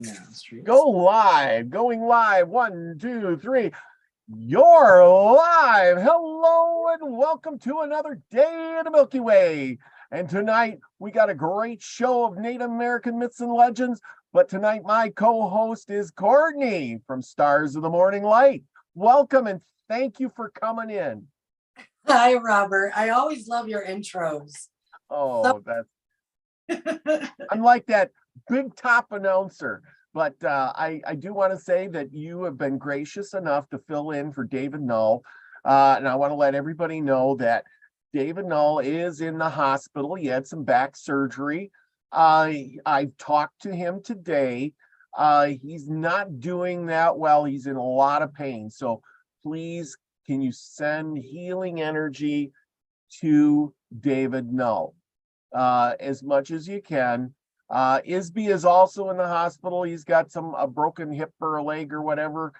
Yeah, Go live. Going live. 1, 2, 3. You're live. Hello and welcome to another day in the Milky Way. And tonight we got a great show of Native American myths and legends. But tonight my co-host is Courtney from Stars of the Morning Light. Welcome and thank you for coming in. Hi, Robert. I always love your intros. Oh, I'm like that big top announcer. But I do want to say that you have been gracious enough to fill in for David Null. And I want to let everybody know that David Null is in the hospital. He had some back surgery. I've talked to him today. He's not doing that well. He's in a lot of pain. So please, can you send healing energy to David Null as much as you can? Isby is also in the hospital. He's got a broken hip or a leg or whatever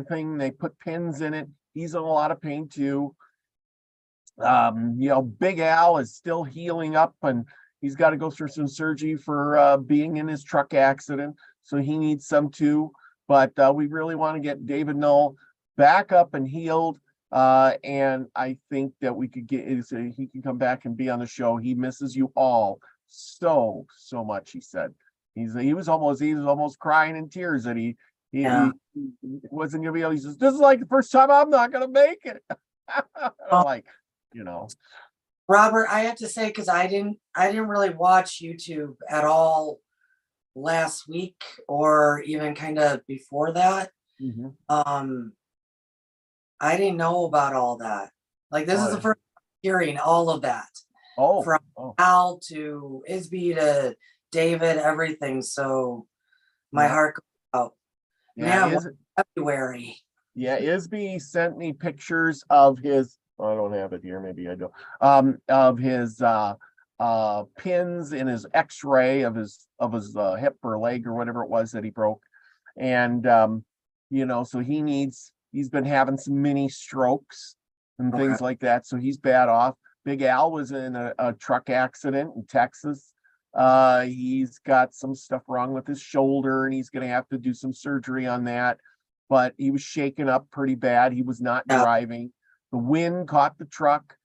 thing. They put pins in it. He's in a lot of pain too. Big Al is still healing up and he's got to go through some surgery for being in his truck accident. So he needs some too. But we really want to get David Null back up and healed. And I think that we could he can come back and be on the show. He misses you all so much. He said he was almost crying in tears that he wasn't gonna be able. He says, this is like the first time I'm not gonna make it. Like, Robert, I have to say, because I didn't really watch YouTube at all last week or even kind of before that. Mm-hmm. I didn't know about all that. Like, this is the first time hearing all of that. From Al to Isby to David, everything. So my heart goes out. Yeah, February. Yeah, Isby sent me pictures of his. I don't have it here. Maybe I do. Of his pins in his X-ray of his hip or leg or whatever it was that he broke, and so he's been having some mini strokes and things like that. So he's bad off. Big Al was in a truck accident in Texas. He's got some stuff wrong with his shoulder and he's going to have to do some surgery on that. But he was shaken up pretty bad. He was not driving. The wind caught the truck.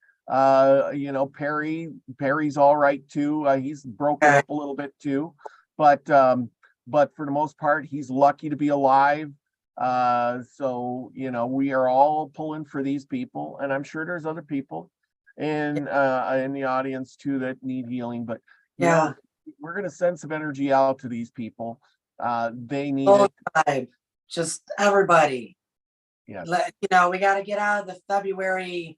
Perry's all right too. He's broken up a little bit too. But for the most part, he's lucky to be alive. So we are all pulling for these people, and I'm sure there's other people in the audience too that need healing. But we're gonna send some energy out to these people. They need it. Just everybody. Yeah. We got to get out of the February,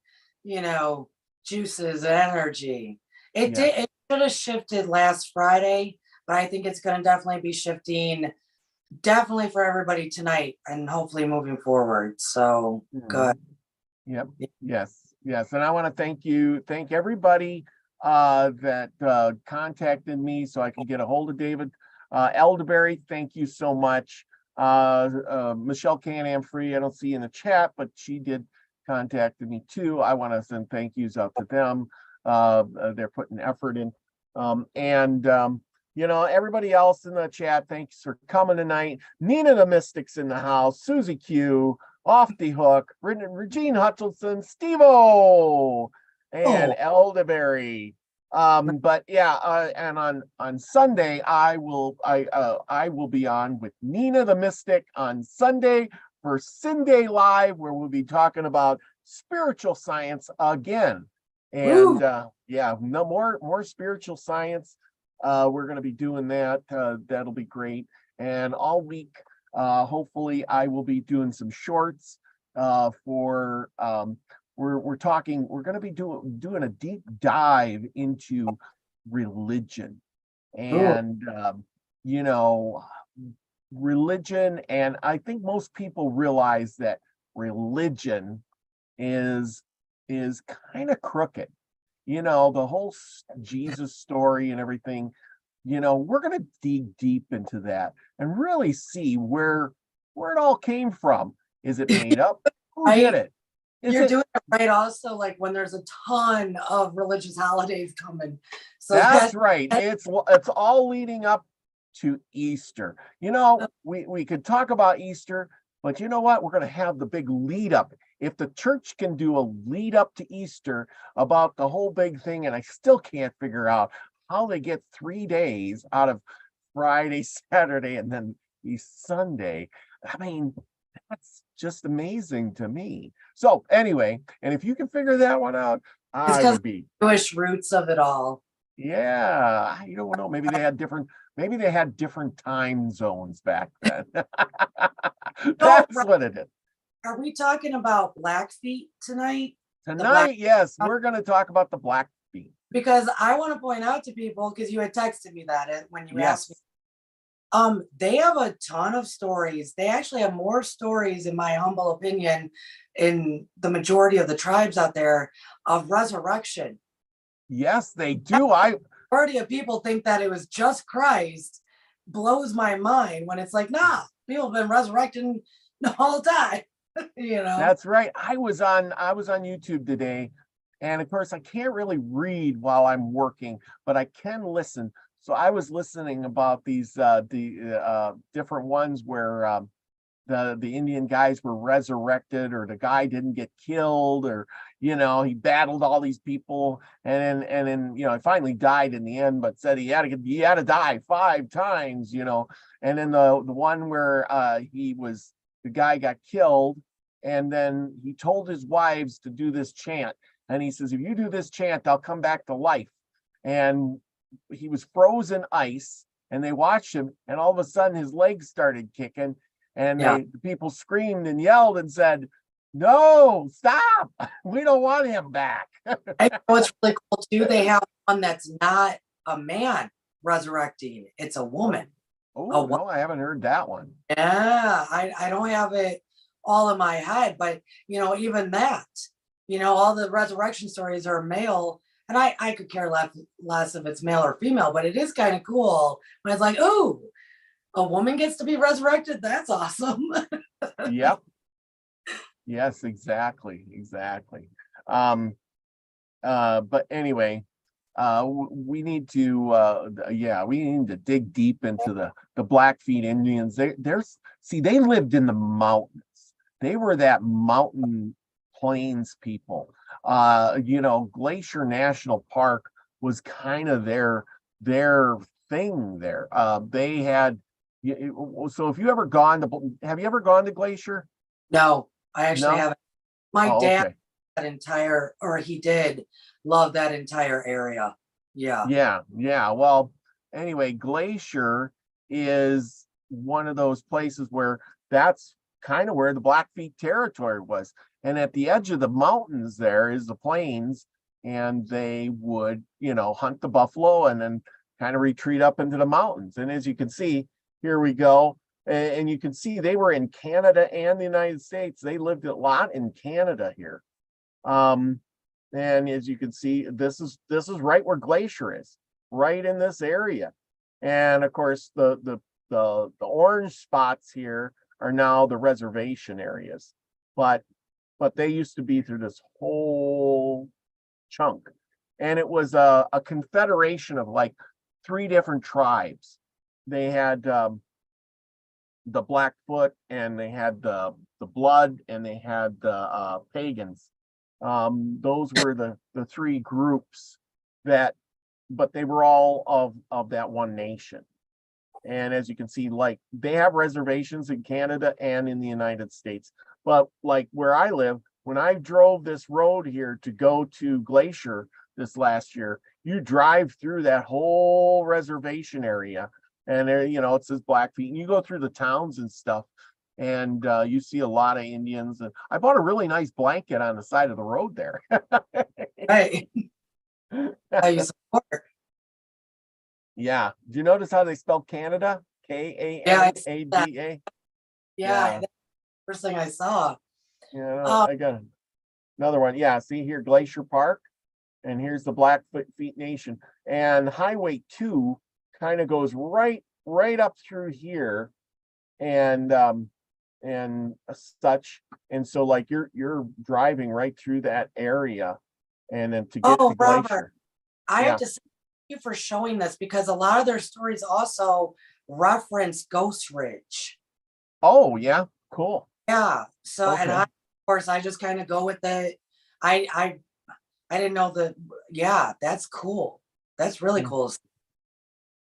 juices and energy. It should have shifted last Friday, but I think it's going to definitely be shifting. Definitely for everybody tonight and hopefully moving forward. So good. Yep. Yes. And I want to thank everybody that contacted me so I can get a hold of David. Elderberry, thank you so much. Michelle Can-Am Free, I don't see in the chat, but she did contact me too. I want to send thank yous out to them. They're putting effort in. Everybody else in the chat, thanks for coming tonight. Nina the Mystic's in the house, Susie Q, Off the Hook, Regine Hutchinson, Steve-O, and Elderberry. And on Sunday, I will be on with Nina the Mystic on Sunday for Sunday Live, where we'll be talking about spiritual science again. And no more spiritual science. We're going to be doing that. That'll be great. And all week, hopefully, I will be doing some shorts for. We're going to be doing a deep dive into religion and religion. And I think most people realize that religion is kind of crooked. The whole Jesus story and everything, we're going to dig deep into that and really see where it all came from. Is it made up? Who did it? You're doing it right also, like when there's a ton of religious holidays coming. So that's right. It's all leading up to Easter. You know, we could talk about Easter, but you know what? We're going to have the big lead up. If the church can do a lead up to Easter about the whole big thing, and I still can't figure out how they get 3 days out of Friday, Saturday, and then Sunday. I mean, that's just amazing to me. So anyway, and if you can figure that one out, It's I because would be. Jewish roots of it all. Yeah, you don't know. Maybe they had different time zones back then. That's what it is. Are we talking about Blackfeet tonight? Tonight, yes, we're going to talk about the Blackfeet. Because I want to point out to people, because you had texted me that when you asked me. They have a ton of stories. They actually have more stories, in my humble opinion, in the majority of the tribes out there of resurrection. Yes, they do. Majority of people think that it was just Christ. Blows my mind when it's like, nah, people have been resurrecting the whole time. You know. That's right. I was on YouTube today, and of course I can't really read while I'm working, but I can listen. So I was listening about these different ones where the Indian guys were resurrected, or the guy didn't get killed, or he battled all these people, and then he finally died in the end, but said he had to die 5 times, and then the one where the guy got killed, and then he told his wives to do this chant, and he says, if you do this chant, I'll come back to life. And he was frozen ice, and they watched him, and all of a sudden his legs started kicking, and the people screamed and yelled and said, no, stop, we don't want him back. I know it's really cool too. They have one that's not a man resurrecting, it's a woman. Oh, no, I haven't heard that one. Yeah, I don't have it all in my head, but even that, all the resurrection stories are male. And I could care less if it's male or female, but it is kind of cool when it's like, oh, a woman gets to be resurrected. That's awesome. Yep. Yes, exactly. But anyway, we need to dig deep into the Blackfeet Indians. They lived in the mountains. They were that mountain plains people. Glacier National Park was kind of their thing there. They had, so have you ever gone to Glacier? No, I actually haven't. My dad, okay. He did love that entire area. Yeah. Well, anyway, Glacier is one of those places where that's kind of where the Blackfeet territory was. And at the edge of the mountains there is the plains, and they would, hunt the buffalo and then kind of retreat up into the mountains. And as you can see, here we go. And you can see they were in Canada and the United States. They lived a lot in Canada here. And as you can see, this is right where Glacier is, right in this area. And of course, the orange spots here are now the reservation areas. But they used to be through this whole chunk. And it was a confederation of like 3 different tribes. They had the Blackfoot, and they had the Blood, and they had the Pagans. Those were the 3 groups but they were all of that one nation. And as you can see, like, they have reservations in Canada and in the United States. But like where I live, when I drove this road here to go to Glacier this last year, you drive through that whole reservation area, and there, it says Blackfeet, and you go through the towns and stuff, and you see a lot of Indians. And I bought a really nice blanket on the side of the road there. Hey. How you support? Yeah. Do you notice how they spell Canada? K-A-N-A-D-A? Yeah. First thing I saw. Yeah, I got another one. Yeah, see here, Glacier Park, and here's the Blackfeet Nation. And Highway 2 kind of goes right up through here, and such. And so like you're driving right through that area, and then to get to Glacier. Robert, I have to say thank you for showing this, because a lot of their stories also reference Ghost Ridge. Oh yeah, cool. Yeah. So and Okay. of course I just kind of go with the I didn't know that. Yeah, that's cool. That's really cool.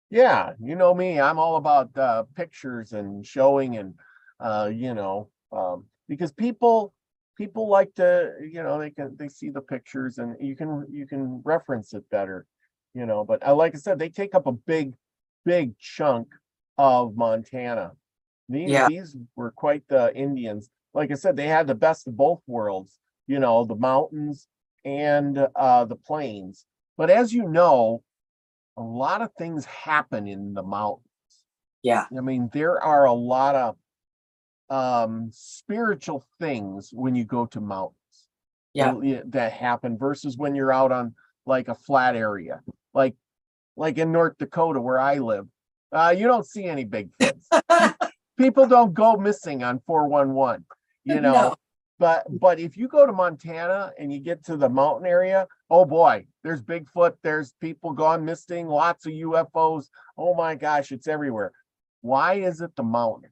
Yeah, you know me, I'm all about pictures and showing and because people like to, they see the pictures and you can reference it better, but like I said, they take up a big chunk of Montana. Yeah. These were quite the Indians. Like I said, they had the best of both worlds, the mountains and the plains. But as you know, a lot of things happen in the mountains. Yeah. I mean, there are a lot of spiritual things when you go to mountains Yeah. that happen versus when you're out on like a flat area, like in North Dakota where I live. You don't see any Bigfoots. People don't go missing on 411, No. but if you go to Montana and you get to the mountain area, oh boy, there's Bigfoot, there's people gone missing, lots of UFOs. Oh my gosh, it's everywhere. Why is it the mountains?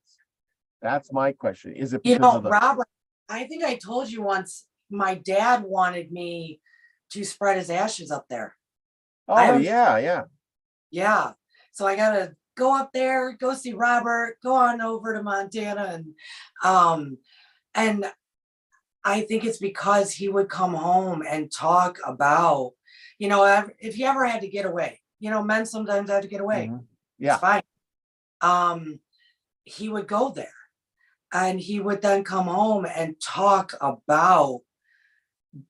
That's my question. Is it because of the Robert, I think I told you once my dad wanted me to spread his ashes up there. Oh yeah. Yeah. So I gotta go up there, go see Robert, go on over to Montana, and I think it's because he would come home and talk about, if he ever had to get away, men sometimes have to get away. Mhm. It's Yeah. fine. He would go there and he would then come home and talk about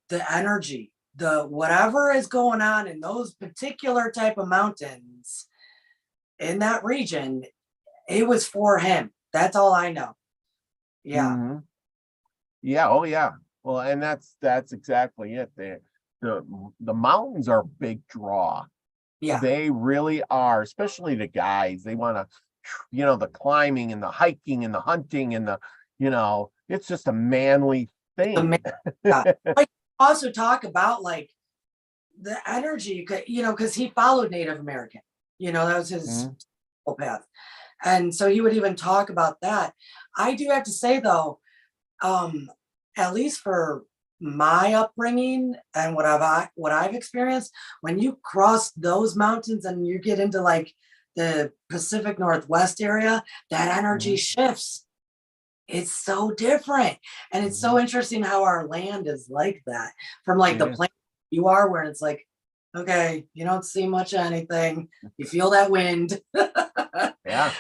the energy, the whatever is going on in those particular type of mountains in that region. It was for him. That's all I know. Yeah. Hmm. Yeah, oh yeah. Well, and that's exactly it. The mountains are a big draw. Yeah. They really are, especially the guys. They want to, the climbing and the hiking and the hunting and it's just a manly thing. Yeah. Like also talk about like the energy, because he followed Native American, that was his Mhm. path. And so he would even talk about that. I do have to say though, at least for my upbringing and what I've experienced, when you cross those mountains and you get into like the Pacific Northwest area, that energy Mhm. shifts. It's so different. And it's so Mhm. interesting how our land is like that. From like It the is. place you are, where it's like, okay, you don't see much of anything. You feel that wind. Yeah.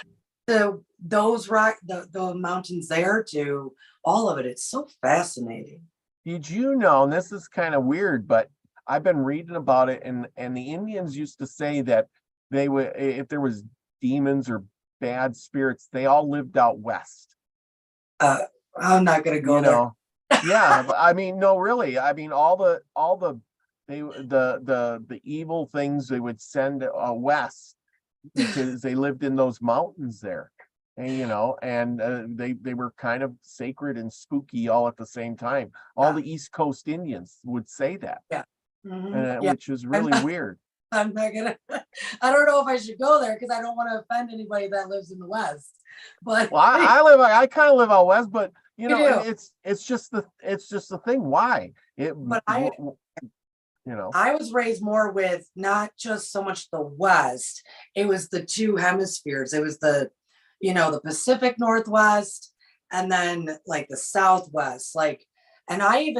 To the mountains there, to all of it. It's so fascinating. Did you know, and this is kind of weird, but I've been reading about it, and the Indians used to say that they would, if there was demons or bad spirits, they all lived out west. Uh, I'm not gonna You go there. know, yeah. But I mean, no, really. I mean, the evil things they would send west because they lived in those mountains there, and they were kind of sacred and spooky all at the same time. All Yeah, the East Coast Indians would say that, yeah, yeah. which is I'm really not, weird. I'm not gonna. I don't know if I should go there because I don't want to offend anybody that lives in the West. But Well, you I kind of live out west, but and do. it's just the thing. Why it But I you know I was raised more with not just so much the West, it was the two hemispheres. It was the Pacific Northwest and then like the Southwest. And I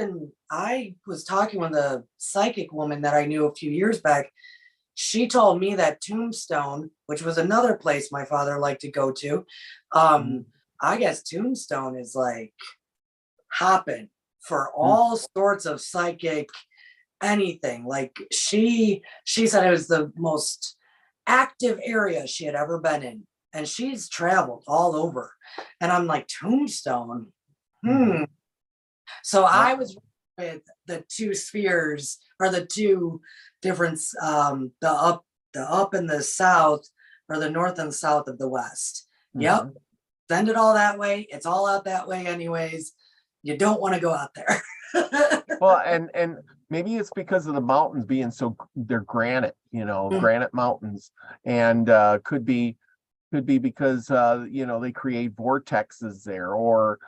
was talking with a psychic woman that I knew a few years back. She told me that Tombstone, which was another place my father liked to go to, Mhm. I guess Tombstone is like hopping for Mm. all sorts of psychic anything. Like she said it was the most active area she had ever been in, and she's traveled all over. And I'm like, Tombstone. Mhm. So I Yeah. was with the two spheres, or the two different the up and the south, or the north and south of the west. Yep. Mhm. Send it all that way. It's all out that way anyways. You don't want to go out there. Well, and maybe it's because of the mountains being they're granite, Mm, granite mountains, and could be Could be because they create vortexes there, or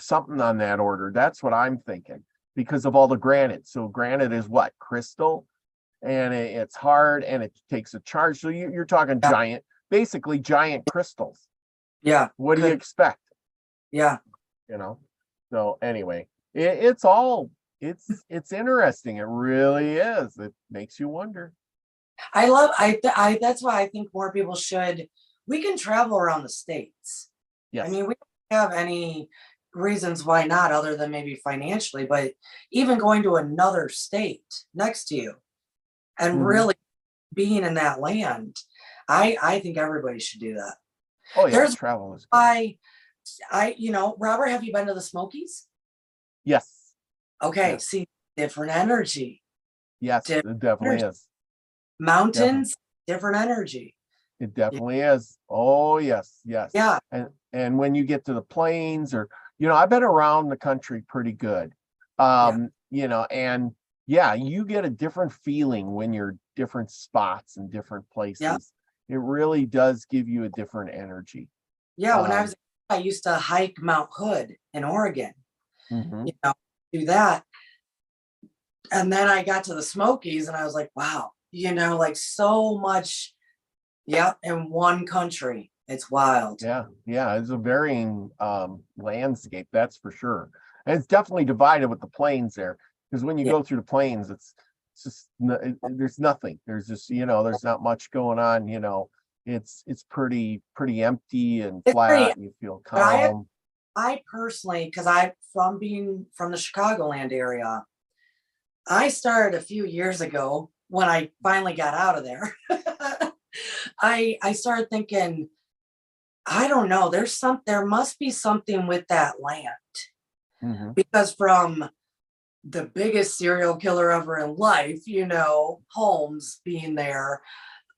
something on that order. That's what I'm thinking, because of all the granite. So granite is what? Crystal, and it's hard and it takes a charge. So you're talking basically giant crystals. Yeah. What do you expect? Yeah. So anyway, it's interesting. It really is. It makes you wonder. That's why I think more people we can travel around the states. Yes. I mean, we don't have any reasons why not, other than maybe financially, but even going to another state next to you and really being in that land, I think everybody should do that. Oh yeah, travel is good. Robert, have you been to the Smokies? Yes. Okay, yes. See, different energy. Yes, it definitely is. Mountains, different energy. It definitely is. Oh yes, yes. Yeah. And when you get to the plains, or I've been around the country pretty good. And you get a different feeling when you're different spots and different places. Yeah. It really does give you a different energy. Yeah, when I used to hike Mount Hood in Oregon. Do that. And then I got to the Smokies and I was like, wow, like so much, in one country. It's wild. Yeah, it's a varying landscape, that's for sure. And it's definitely divided with the plains there, because when you go through the plains, it's just there's nothing. There's just there's not much going on. It's pretty empty and flat. And you feel calm. I personally, because being from the Chicagoland area, I started a few years ago when I finally got out of there. I started thinking, I don't know, there must be something with that land. Because from the biggest serial killer ever in life, Holmes being there,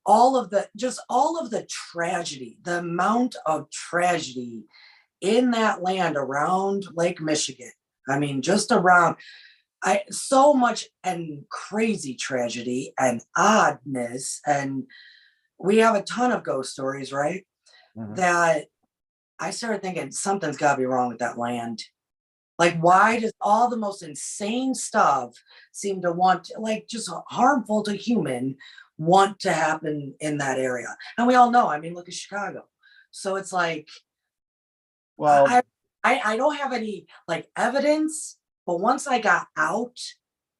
all of the tragedy, the amount of tragedy in that land around Lake Michigan. I mean, just around, so much and crazy tragedy and oddness. And we have a ton of ghost stories, right? That I started thinking something's got to be wrong with that land. Like, why does all the most insane stuff seem to just harmful to human, want to happen in that area? And we all know, I mean, look at Chicago. So it's like, well, I don't have any evidence, but once I got out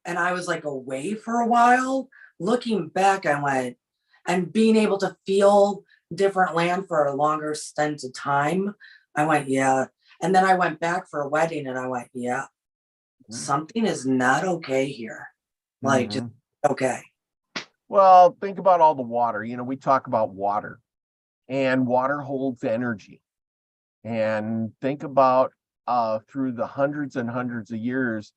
and I was away for a while, looking back, I went, and being able to feel different land for a longer stint of time, I went, yeah. And then I went back for a wedding and I went, yeah, something is not okay here. Just okay. Well, think about all the water. We talk about water, and water holds energy. And think about through the hundreds and hundreds of years,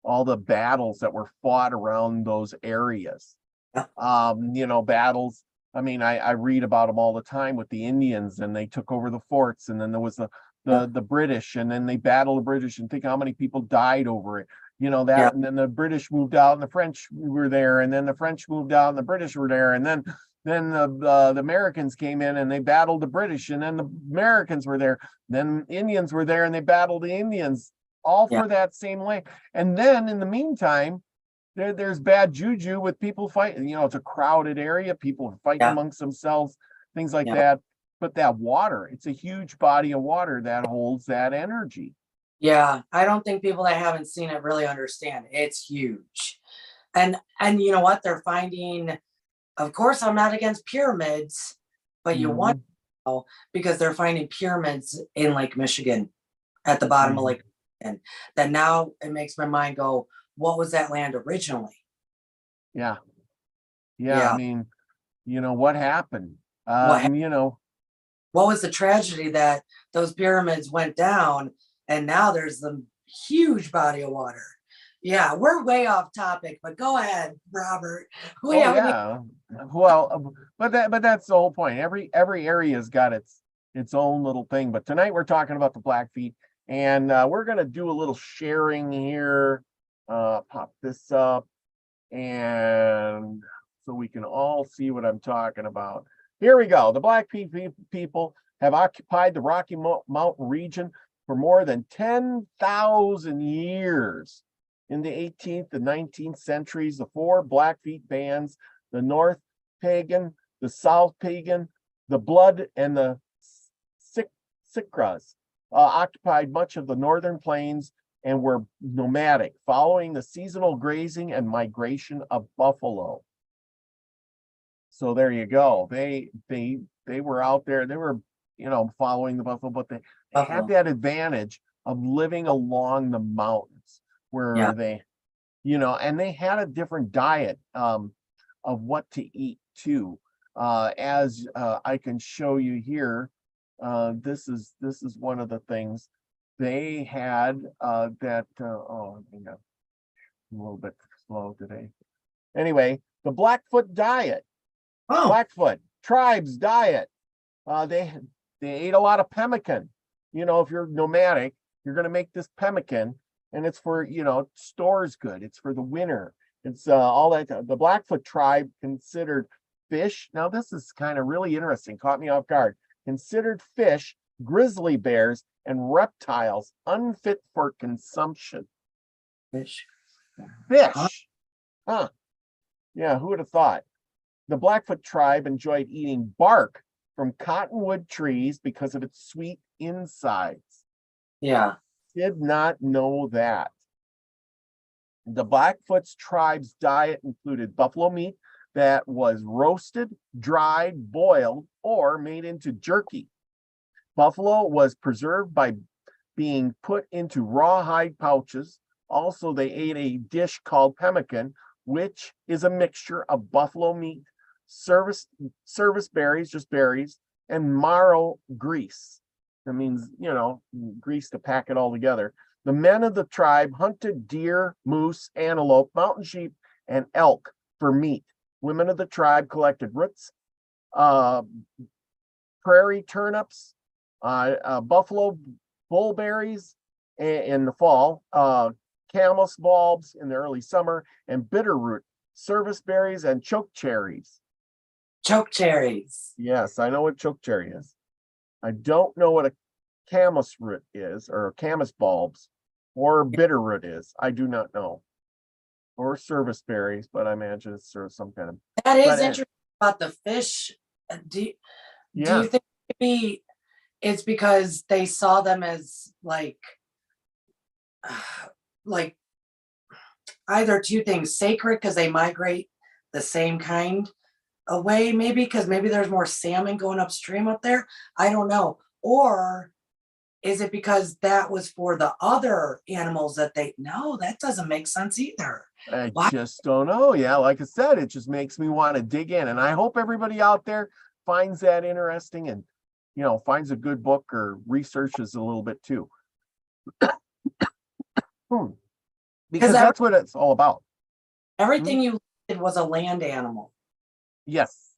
all the battles that were fought around those areas. Battles. I mean, I read about them all the time with the Indians, and they took over the forts, and then there was the British, and then they battled the British, and think how many people died over it. And then the British moved out and the French were there, and then the French moved out and the British were there, and then the Americans came in and they battled the British, and then the Americans were there, then Indians were there and they battled the Indians, all for that same land. And then in the meantime, there's bad juju with people fighting. It's a crowded area, people fighting amongst themselves, things like that. But that water, it's a huge body of water that holds that energy. Yeah, I don't think people that haven't seen it really understand. It's huge. And you know what? They're finding, of course, I'm not against pyramids, but you want to know, because they're finding pyramids in Lake Michigan at the bottom of Lake Michigan. That now it makes my mind go, what was that land originally? Yeah. I mean, what happened? What was the tragedy that those pyramids went down, and now there's the huge body of water? Yeah, we're way off topic, but go ahead, Robert. Well, but that's the whole point. Every area's got its own little thing. But tonight we're talking about the Blackfeet, and we're gonna do a little sharing here. Pop this up, and so we can all see what I'm talking about. Here we go. The Blackfeet people have occupied the Rocky Mountain region for more than 10,000 years. In the 18th and 19th centuries, the four Blackfeet bands, the North Pagan, the South Pagan, the Blood, and the Sikras, occupied much of the northern plains and were nomadic, following the seasonal grazing and migration of buffalo. So there you go. They were out there. They were, following the buffalo, but they had that advantage of living along the mountains where they, and they had a different diet of what to eat too. As I can show you here, this is one of the things they had that. Oh, hang on, a little bit slow today. Anyway, the Blackfoot diet. Oh. Blackfoot tribes diet. They ate a lot of pemmican. If you're nomadic, you're going to make this pemmican, and it's for stores good. It's for the winter. It's all that. The Blackfoot tribe considered fish. Now this is kind of really interesting. Caught me off guard. Considered fish, grizzly bears, and reptiles unfit for consumption. Fish. Huh. Yeah, who would have thought? The Blackfoot tribe enjoyed eating bark from cottonwood trees because of its sweet insides. Yeah. Did not know that. The Blackfoot's tribe's diet included buffalo meat that was roasted, dried, boiled, or made into jerky. Buffalo was preserved by being put into rawhide pouches. Also, they ate a dish called pemmican, which is a mixture of buffalo meat, service berries, just berries, and marrow grease. That means, grease to pack it all together. The men of the tribe hunted deer, moose, antelope, mountain sheep, and elk for meat. Women of the tribe collected roots, prairie turnips, buffalo bullberries in the fall, camas bulbs in the early summer, and bitterroot, service berries, and choke cherries. Choke cherries. Yes, I know what choke cherry is. I don't know what a camas root is, or camas bulbs, or bitterroot is. I do not know. Or service berries, but I imagine it's sort of some kind of. That is interesting about the fish. Do you think maybe it's because they saw them as like either two things, sacred because they migrate the same kind away, maybe because maybe there's more salmon going upstream up there. I don't know. Or is it because that was for the other animals that no, that doesn't make sense either. I just don't know. Yeah, like I said, it just makes me want to dig in. And I hope everybody out there finds that interesting and, finds a good book or researches a little bit too. Because that's what it's all about. Everything you did was a land animal. Yes.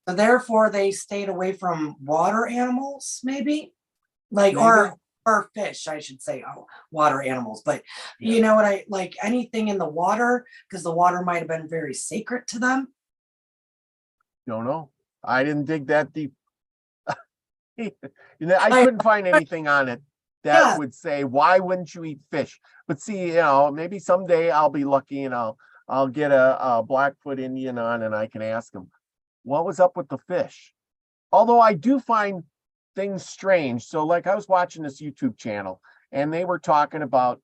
So therefore they stayed away from water animals, maybe? Or fish, I should say. Oh, water animals. But you know what anything in the water, because the water might have been very sacred to them. Don't know. I didn't dig that deep. I couldn't find anything on it that would say, why wouldn't you eat fish? But see, maybe someday I'll be lucky and I'll get a Blackfoot Indian on and I can ask him, what was up with the fish? Although I do find things strange. So like I was watching this YouTube channel and they were talking about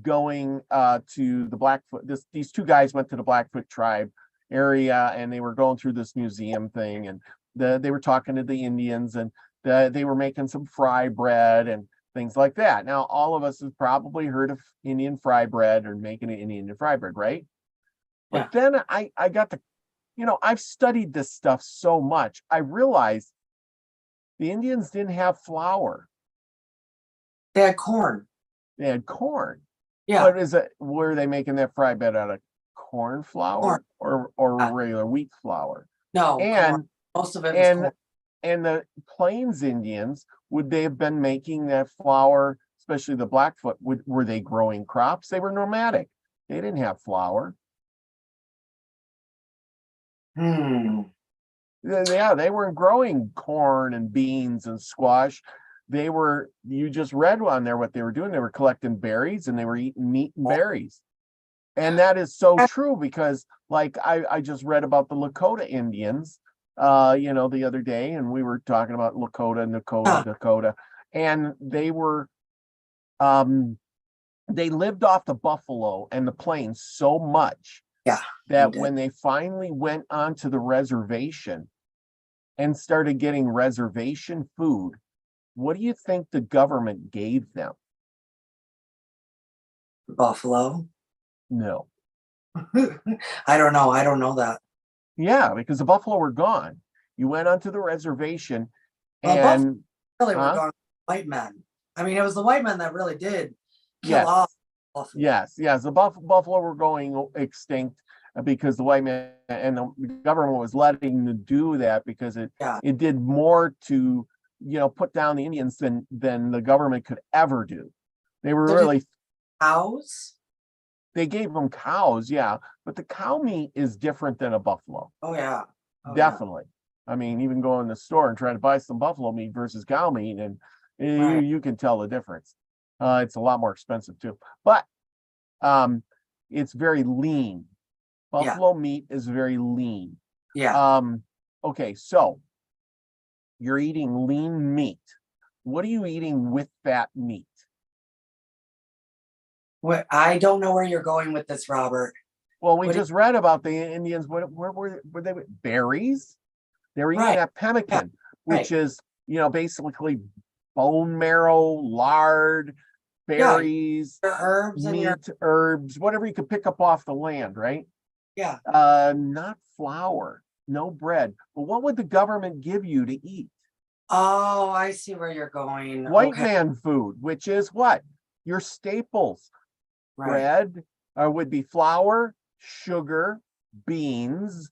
going to the Blackfoot. These two guys went to the Blackfoot tribe area and they were going through this museum thing and they were talking to the Indians and they were making some fry bread and things like that. Now, all of us have probably heard of Indian fry bread or making an Indian fry bread, right? But then I got to, I've studied this stuff so much. I realized the Indians didn't have flour. They had corn. They had corn. Yeah. But were they making that fry bread out of corn flour or regular wheat flour? No, and corn. Most of it was corn. And the Plains Indians, would they have been making that flour, especially the Blackfoot? Were they growing crops? They were nomadic. They didn't have flour. Yeah, they weren't growing corn and beans and squash. You just read on there what they were doing. They were collecting berries and they were eating meat and berries. And that is so true because like I just read about the Lakota Indians, the other day, and we were talking about Dakota, and they lived off the buffalo and the plains so much Yeah. that when they finally went onto the reservation and started getting reservation food, what do you think the government gave them? Buffalo. No. I don't know. I don't know that. Yeah, because the buffalo were gone. You went onto the reservation Well, and really were gone white men. I mean, it was the white men that really did kill yes, off buffalo. yes, the buffalo were going extinct because the white man and the government was letting them do that because it did more to put down the Indians than the government could ever do. They were really cows. They gave them cows, yeah, but the cow meat is different than a buffalo. Oh yeah, definitely. Yeah. I mean, even go in the store and try to buy some buffalo meat versus cow meat, and you can tell the difference. It's a lot more expensive too, but it's very lean. Buffalo meat is very lean. Yeah. Okay, so you're eating lean meat. What are you eating with that meat? I don't know where you're going with this, Robert. Well, we just read about the Indians. Where were they? Berries. They were eating that pemmican, which is basically bone marrow, lard, berries, your herbs, herbs, whatever you could pick up off the land, right? Yeah. Not flour, no bread. But what would the government give you to eat? Oh, I see where you're going. White man food, which is what? Your staples. Bread would be flour, sugar, beans,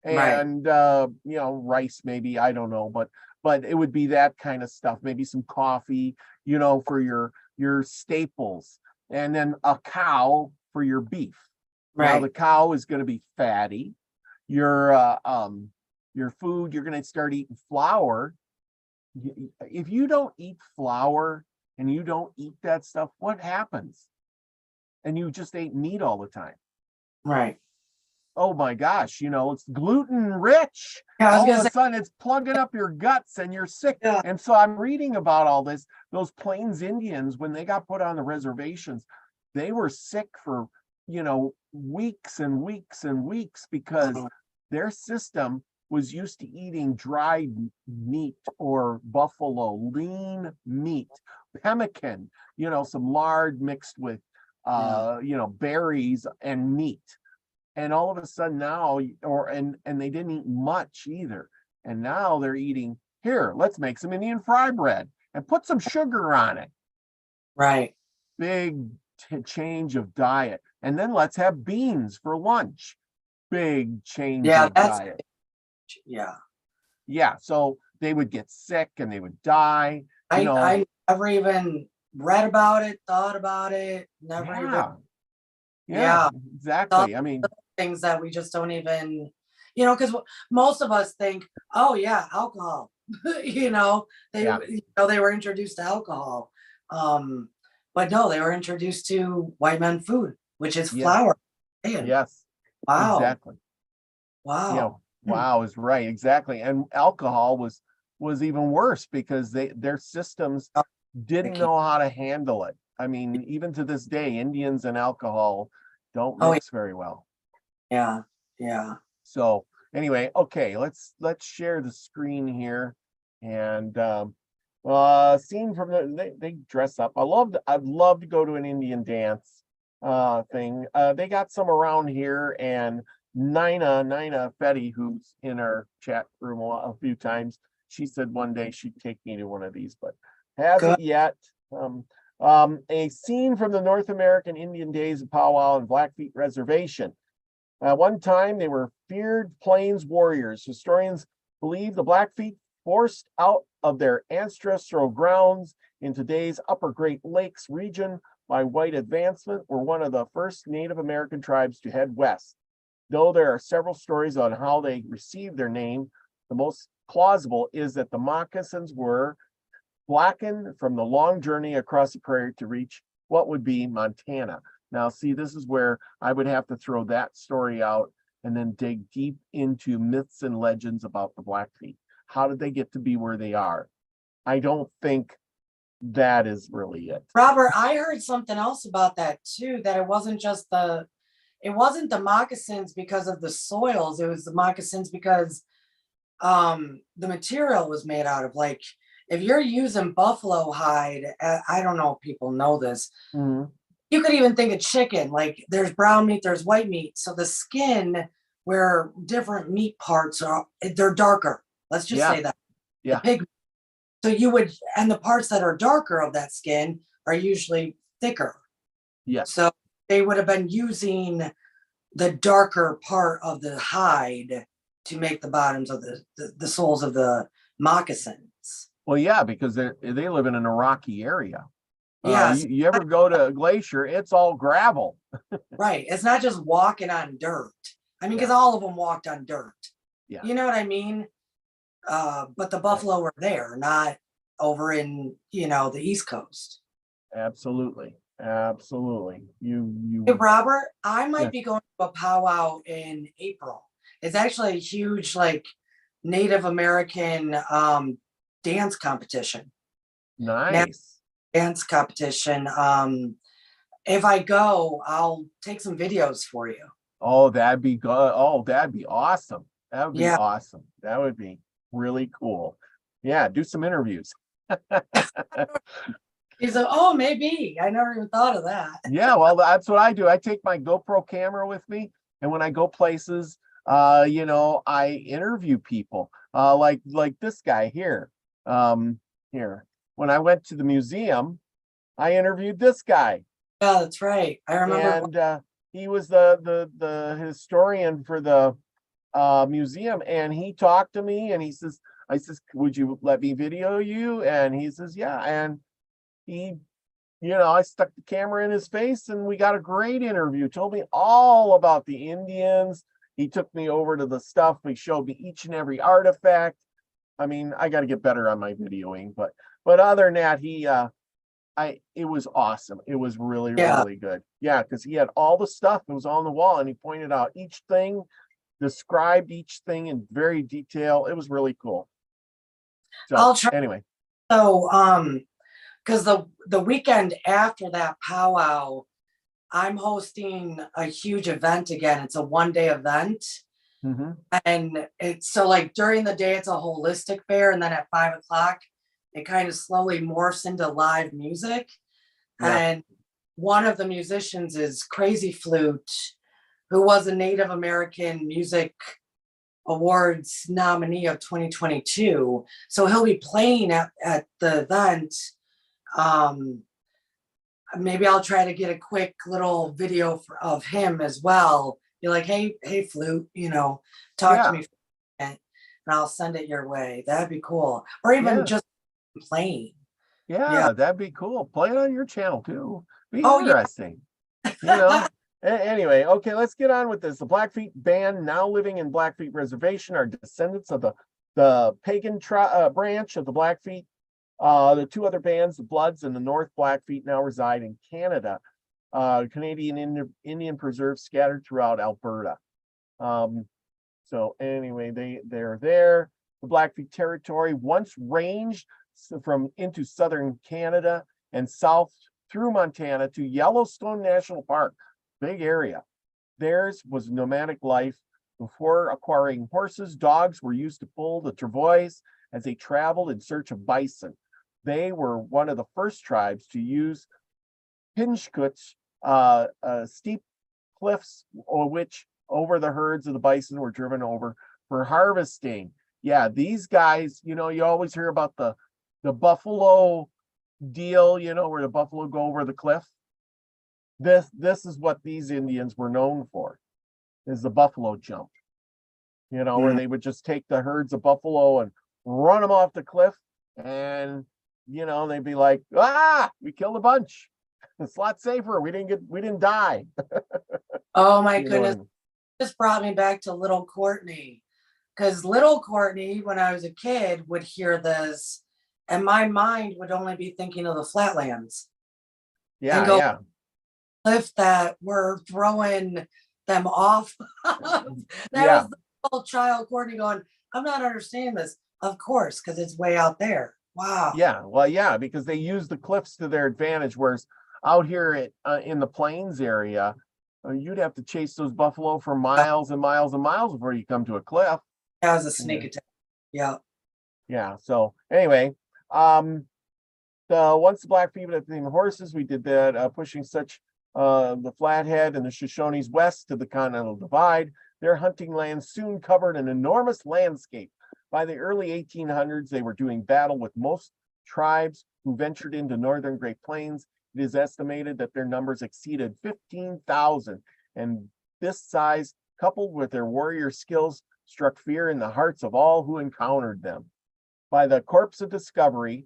and rice, maybe, I don't know, but it would be that kind of stuff. Maybe some coffee, for your staples, and then a cow for your beef. Now the cow is going to be fatty. Your food, you're going to start eating flour. If you don't eat flour and you don't eat that stuff, what happens? And you just ate meat all the time. Right. Oh my gosh, it's gluten rich. All of a sudden it's plugging up your guts and you're sick. Yeah. And so I'm reading about all this. Those Plains Indians, when they got put on the reservations, they were sick for, weeks and weeks and weeks because their system was used to eating dried meat or buffalo, lean meat, pemmican, some lard mixed with berries and meat. And all of a sudden now, and they didn't eat much either. And now they're eating, here, let's make some Indian fry bread and put some sugar on it. Right. Big change of diet. And then let's have beans for lunch. Big change of diet. Yeah. Yeah. So they would get sick and they would die. I never even read about it, thought about it, never even. Yeah, exactly. I mean, things that we just don't even, because most of us think, oh yeah, alcohol. They were introduced to alcohol, but no, they were introduced to white men food, which is flour. Yes. Wow. Exactly. Wow. Wow is right. Exactly. And alcohol was even worse because their systems didn't know how to handle it. I mean, even to this day, Indians and alcohol don't mix very well. Yeah. Yeah. So anyway, okay, let's share the screen here. And scene from they dress up. I'd love to go to an Indian dance thing. They got some around here, and Nina Fetty, who's in our chat room a few times, she said one day she'd take me to one of these, but hasn't yet. A scene from the North American Indian days of powwow and Blackfeet Reservation. One time they were feared Plains warriors. Historians believe the Blackfeet, forced out of their ancestral grounds in today's Upper Great Lakes region by white advancement, were one of the first Native American tribes to head west. Though there are several stories on how they received their name, the most plausible is that the moccasins were blackened from the long journey across the prairie to reach what would be Montana. Now, see, this is where I would have to throw that story out and then dig deep into myths and legends about the Blackfeet. How did they get to be where they are? I don't think that is really it. Robert, I heard something else about that too, that it wasn't the moccasins because of the soils. It was the moccasins because the material was made out of, like, if you're using buffalo hide, I don't know if people know this. Mm-hmm. You could even think of chicken, like there's brown meat, there's white meat. So the skin where different meat parts are, they're darker. Let's just say that. Yeah. The pig. So and the parts that are darker of that skin are usually thicker. Yeah. So they would have been using the darker part of the hide to make the bottoms of the soles of the moccasins. Well, yeah, because they live in a rocky area. Yes. You ever go to a glacier, it's all gravel. Right. It's not just walking on dirt. I mean, because all of them walked on dirt. Yeah. You know what I mean? But the buffalo were there, not over in, the East Coast. Absolutely. Absolutely. Hey, Robert, I might be going to a powwow in April. It's actually a huge, like, Native American dance competition. Nice. Dance competition. If I go, I'll take some videos for you. Oh, that'd be good. Oh, that'd be awesome. That would be Yeah. awesome. That would be really cool. Yeah, do some interviews. He's like, oh, maybe. I never even thought of that. Yeah, well, that's what I do. I take my GoPro camera with me, and when I go places, I interview people. Like this guy here. Here. When I went to the museum, I interviewed this guy. Yeah, that's right. I remember. And he was the historian for the museum, and he talked to me, and I says, would you let me video you? And he says, yeah. And he, I stuck the camera in his face, and we got a great interview. Told me all about the Indians. He took me over to the stuff. He showed me each and every artifact. I mean, I got to get better on my videoing, but other than that, it was awesome. It was really, really good. Yeah, because he had all the stuff that was on the wall, and he pointed out each thing, described each thing in very detail. It was really cool. So I'll try. Anyway. So, because the weekend after that powwow, I'm hosting a huge event again. It's a one-day event. Mm-hmm. And it's so, like, during the day, it's a holistic fair. And then at 5:00, it kind of slowly morphs into live music. Yeah. And one of the musicians is Crazy Flute, who was a Native American Music Awards nominee of 2022. So he'll be playing at the event. Maybe I'll try to get a quick little video of him as well. Be like, hey, Flute, talk to me, and I'll send it your way. That'd be cool. Or even just playing. Yeah, that'd be cool. Play it on your channel too. Be interesting. Anyway, okay, let's get on with this. The Blackfeet band, now living in Blackfeet Reservation, are descendants of the pagan branch of the Blackfeet. The two other bands, the Bloods and the North Blackfeet, now reside in Canada. Canadian Indian preserves scattered throughout Alberta. So anyway, they're there. The Blackfeet territory once ranged into southern Canada and south through Montana to Yellowstone National Park. Big area. Theirs was nomadic life. Before acquiring horses, dogs were used to pull the travois as they traveled in search of bison. They were one of the first tribes to use pinchkuts, steep cliffs over the herds of the bison were driven over for harvesting. Yeah, these guys, you always hear about the buffalo deal, where the buffalo go over the cliff. This is what these Indians were known for, is the buffalo jump. Where they would just take the herds of buffalo and run them off the cliff, and they'd be like, we killed a bunch. It's a lot safer. We didn't die. Oh my goodness. This brought me back to little Courtney, because little Courtney, when I was a kid, would hear this, and my mind would only be thinking of the flatlands. Yeah, go, yeah. Cliff that we're throwing them off. That Yeah. was the little child Courtney going, I'm not understanding this. Of course, because it's way out there. Wow. Yeah, well, yeah, because they use the cliffs to their advantage, whereas out here in the plains area, you'd have to chase those buffalo for miles and miles and miles before you come to a cliff. That was a sneak attack. Yeah. Yeah. So anyway, once the Blackfeet had named horses, we did that, pushing such the Flathead and the Shoshones west to the Continental Divide. Their hunting lands soon covered an enormous landscape. By the early 1800s, they were doing battle with most tribes who ventured into northern Great Plains. It is estimated that their numbers exceeded 15,000, and this size, coupled with their warrior skills, struck fear in the hearts of all who encountered them. By the Corps of Discovery,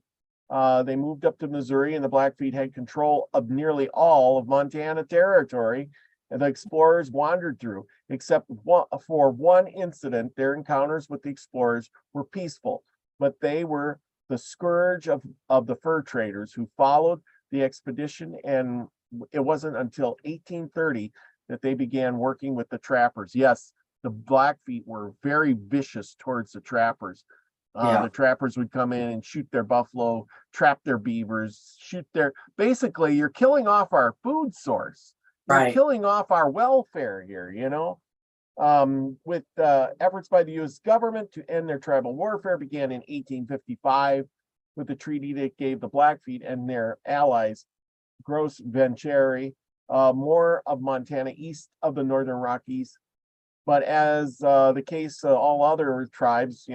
they moved up to Missouri, and the Blackfeet had control of nearly all of Montana territory, and the explorers wandered through. Except for one incident, their encounters with the explorers were peaceful, but they were the scourge of the fur traders who followed the expedition, and it wasn't until 1830 that they began working with the trappers. Yes, the Blackfeet were very vicious towards the trappers. The trappers would come in and shoot their buffalo, trap their beavers, basically, you're killing off our food source. You're killing off our welfare here, with efforts by the U.S. government to end their tribal warfare began in 1855 with the treaty that gave the Blackfeet and their allies gross venturi, more of Montana east of the Northern Rockies. But as the case all other tribes,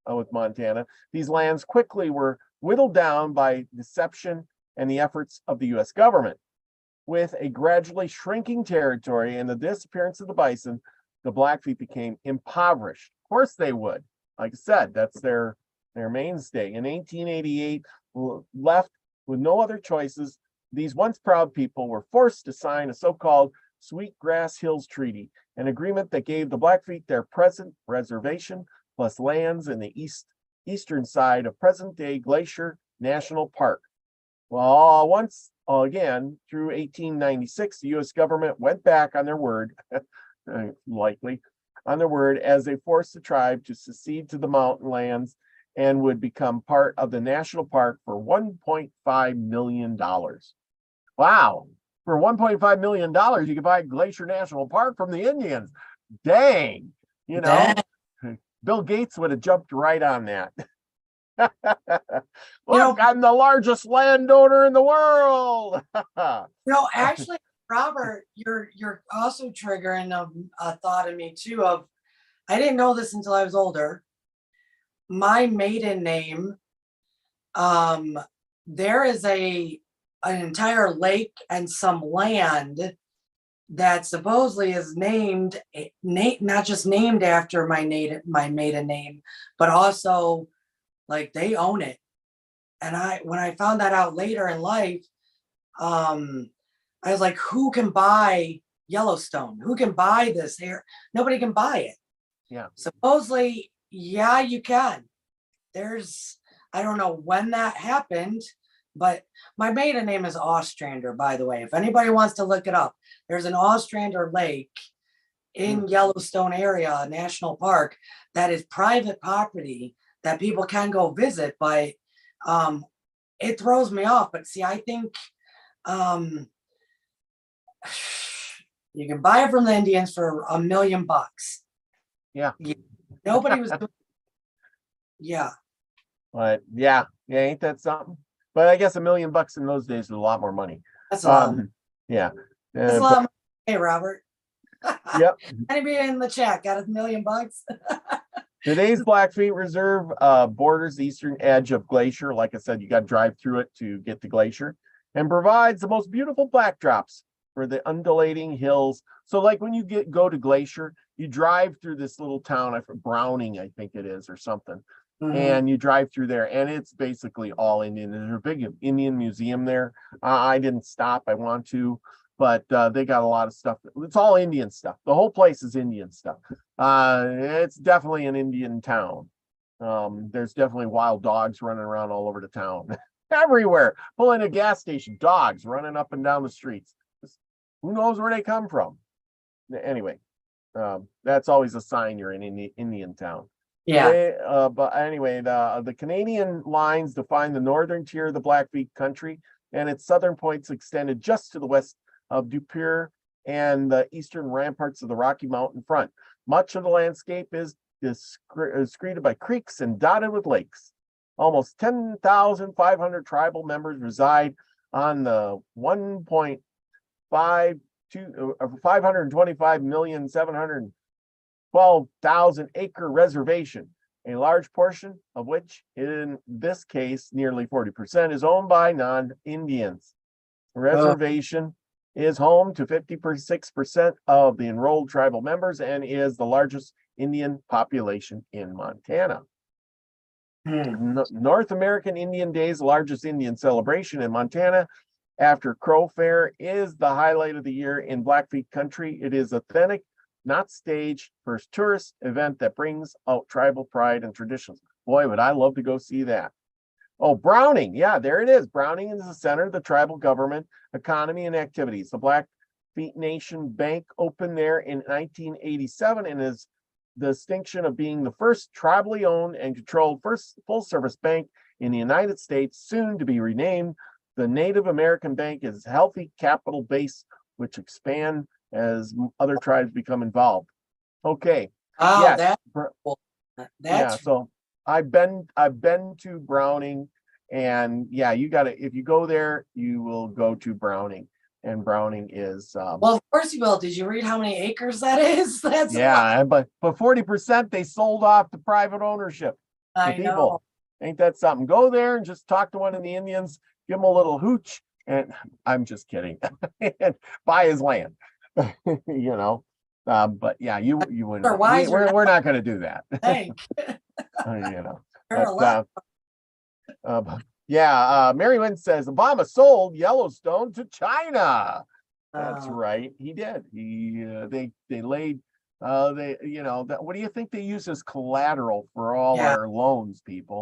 with Montana, these lands quickly were whittled down by deception and the efforts of the U.S. government. With a gradually shrinking territory and the disappearance of the bison, the Blackfeet became impoverished. Of course they would. Like I said, that's their mainstay. In 1888, left with no other choices, these once proud people were forced to sign a so-called Sweetgrass Hills Treaty, an agreement that gave the Blackfeet their present reservation plus lands in the eastern side of present-day Glacier National Park. Well, once again, through 1896, the U.S. government went back on their word, likely, on their word, as they forced the tribe to secede to the mountain lands and would become part of the national park for $1.5 million. Wow. For $1.5 million, you could buy Glacier National Park from the Indians. Dang. Bill Gates would have jumped right on that. Look, I'm the largest landowner in the world. Actually, Robert, you're also triggering a thought in me too of, I didn't know this until I was older. My maiden name, there is an entire lake and some land that supposedly is named, not just named after my maiden name, but also like they own it. And when I found that out later in life, I was like, who can buy Yellowstone? Who can buy this here? Nobody can buy it. Yeah. Supposedly, yeah, you can. I don't know when that happened, but my maiden name is Ostrander, by the way. If anybody wants to look it up, there's an Ostrander Lake in Yellowstone area, National Park, that is private property that people can go visit, but it throws me off. But see, I think you can buy it from the Indians for $1 million. Yeah. Nobody was doing. Yeah. But yeah, ain't that something? But I guess $1 million in those days is a lot more money. That's a lot. Yeah. That's a lot of money. Hey, Robert. Yep. Anybody in the chat got $1 million? Today's Blackfeet Reserve borders the eastern edge of Glacier. Like I said, you got to drive through it to get to Glacier, and provides the most beautiful backdrops for the undulating hills. So like when you go to Glacier, you drive through this little town, Browning, I think it is, or something. Mm-hmm. And you drive through there, and it's basically all Indian. There's a big Indian museum there. I didn't stop. I want to. but they got a lot of stuff. It's all Indian stuff. The whole place is Indian stuff. It's definitely an Indian town. There's definitely wild dogs running around all over the town. Everywhere. Pulling a gas station, dogs running up and down the streets. Who knows where they come from? Anyway, that's always a sign you're in Indian town. Yeah. But anyway, the Canadian lines define the northern tier of the Blackfeet country, and its southern points extended just to the west of Dupure and the eastern ramparts of the Rocky Mountain front. Much of the landscape is screened by creeks and dotted with lakes. Almost 10,500 tribal members reside on the 525,712,000 acre reservation, a large portion of which, in this case, nearly 40%, is owned by non-Indians. The reservation is home to 56% of the enrolled tribal members and is the largest Indian population in Montana. North American Indian Days, the largest Indian celebration in Montana after Crow Fair, is the highlight of the year in Blackfeet country. It is authentic, not staged, first tourist event that brings out tribal pride and traditions. Boy, would I love to go see that. Oh, Browning. Yeah, there it is. Browning is the center of the tribal government, economy, and activities. The Blackfeet Nation Bank opened there in 1987 and is the distinction of being the first tribally owned and controlled first full-service bank in the United States, soon to be renamed. The Native American Bank is a healthy capital base, which expand as other tribes become involved. Okay. Oh, yes. that's cool. Yeah. So I've been to Browning, and yeah, you got to, if you go there, you will go to Browning, and Browning is well, of course you will. Did you read how many acres that is? That's yeah, but 40% they sold off to private ownership. I people. know. Ain't that something? Go there and just talk to one of the Indians, give him a little hooch, and I'm just kidding, and buy his land. You know, but yeah, you wouldn't. We're not going to do that. You know, yeah. Mary Lynn says Obama sold Yellowstone to China. That's right, he did. They laid what do you think they use as collateral for all our loans, people?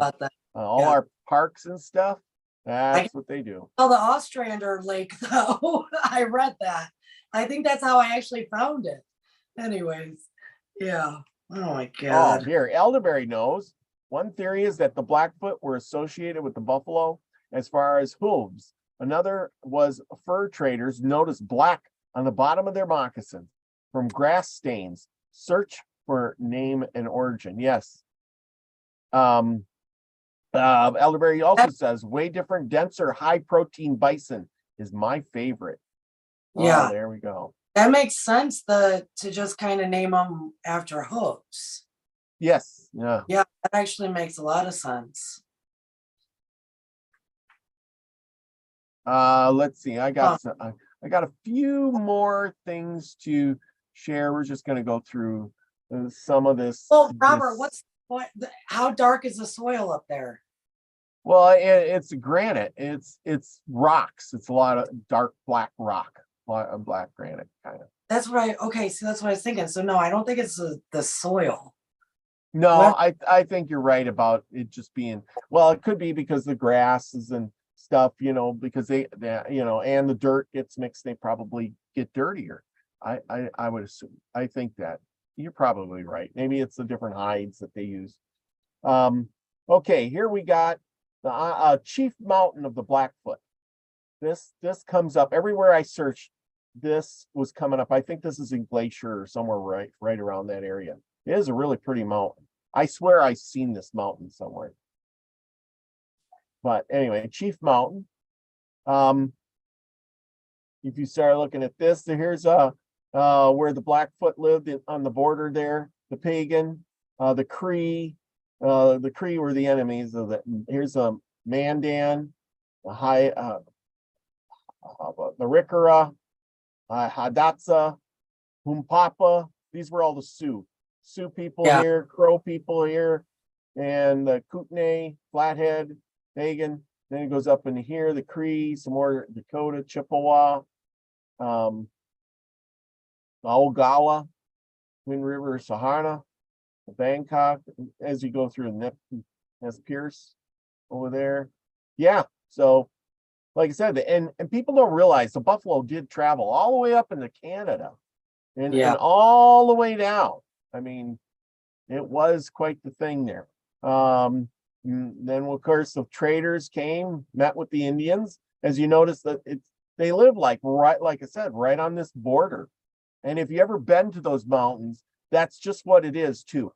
All our parks and stuff. That's what they do. Oh, the Ostrander Lake, though. I read that. I think that's how I actually found it. Anyways, yeah. Oh my God. Oh, here, Elderberry knows. One theory is that the Blackfoot were associated with the buffalo as far as hooves. Another was fur traders noticed black on the bottom of their moccasins from grass stains. Search for name and origin. Yes. Elderberry also says way different, denser, high protein bison is my favorite. Yeah. Oh, there we go. That makes sense to just kind of name them after hooves. Yes. Yeah. Yeah, that actually makes a lot of sense. Let's see. I got a few more things to share. We're just going to go through some of this. Well, Robert, how dark is the soil up there? Well, it's granite. It's rocks. It's a lot of dark black rock, black granite kind of. That's what that's what I was thinking. So no, I don't think it's the soil. No, I think you're right about it just being, well, it could be because the grasses and stuff, because they and the dirt gets mixed, they probably get dirtier. I would assume. I think that you're probably right. Maybe it's the different hides that they use. Okay, here we got the chief mountain of the Blackfoot. This comes up everywhere I searched. This was coming up. I think this is in Glacier or somewhere right around that area. It is a really pretty mountain. I swear I've seen this mountain somewhere. But anyway, Chief Mountain. If you start looking at this, here's where the Blackfoot lived on the border there. The pagan, the Cree. The Cree were the enemies of the. Here's Mandan, the Rikara, Hadatsa, Humpapa. These were all the Sioux people here, Crow people here, and the Kootenai, Flathead, Pagan. Then it goes up into here, the Cree, some more Dakota, Chippewa, Aogawa, Twin River, Sahara, Bangkok, as you go through Nez Pierce over there. Yeah, so like I said, and people don't realize the buffalo did travel all the way up into Canada and all the way down. I mean, it was quite the thing there. Then of course the traders came, met with the Indians. As you notice that they live like I said, right on this border. And if you ever been to those mountains, that's just what it is too.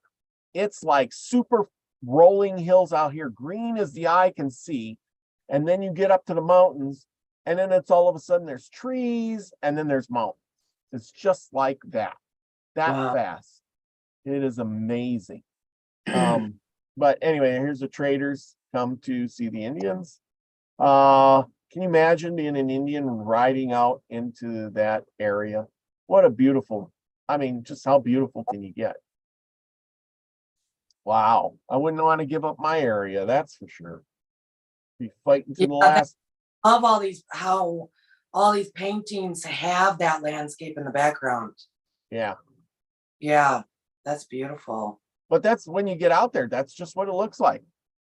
It's like super rolling hills out here, green as the eye can see. And then you get up to the mountains, and then it's all of a sudden there's trees, and then there's mountains. It's just like that fast. It is amazing. But anyway, here's the traders come to see the Indians. Can you imagine being an Indian riding out into that area? What a beautiful, I mean, just how beautiful can you get? Wow. I wouldn't want to give up my area, that's for sure. Be fighting to the last. I love how all these paintings have that landscape in the background. Yeah. Yeah, that's beautiful. But that's when you get out there, that's just what it looks like.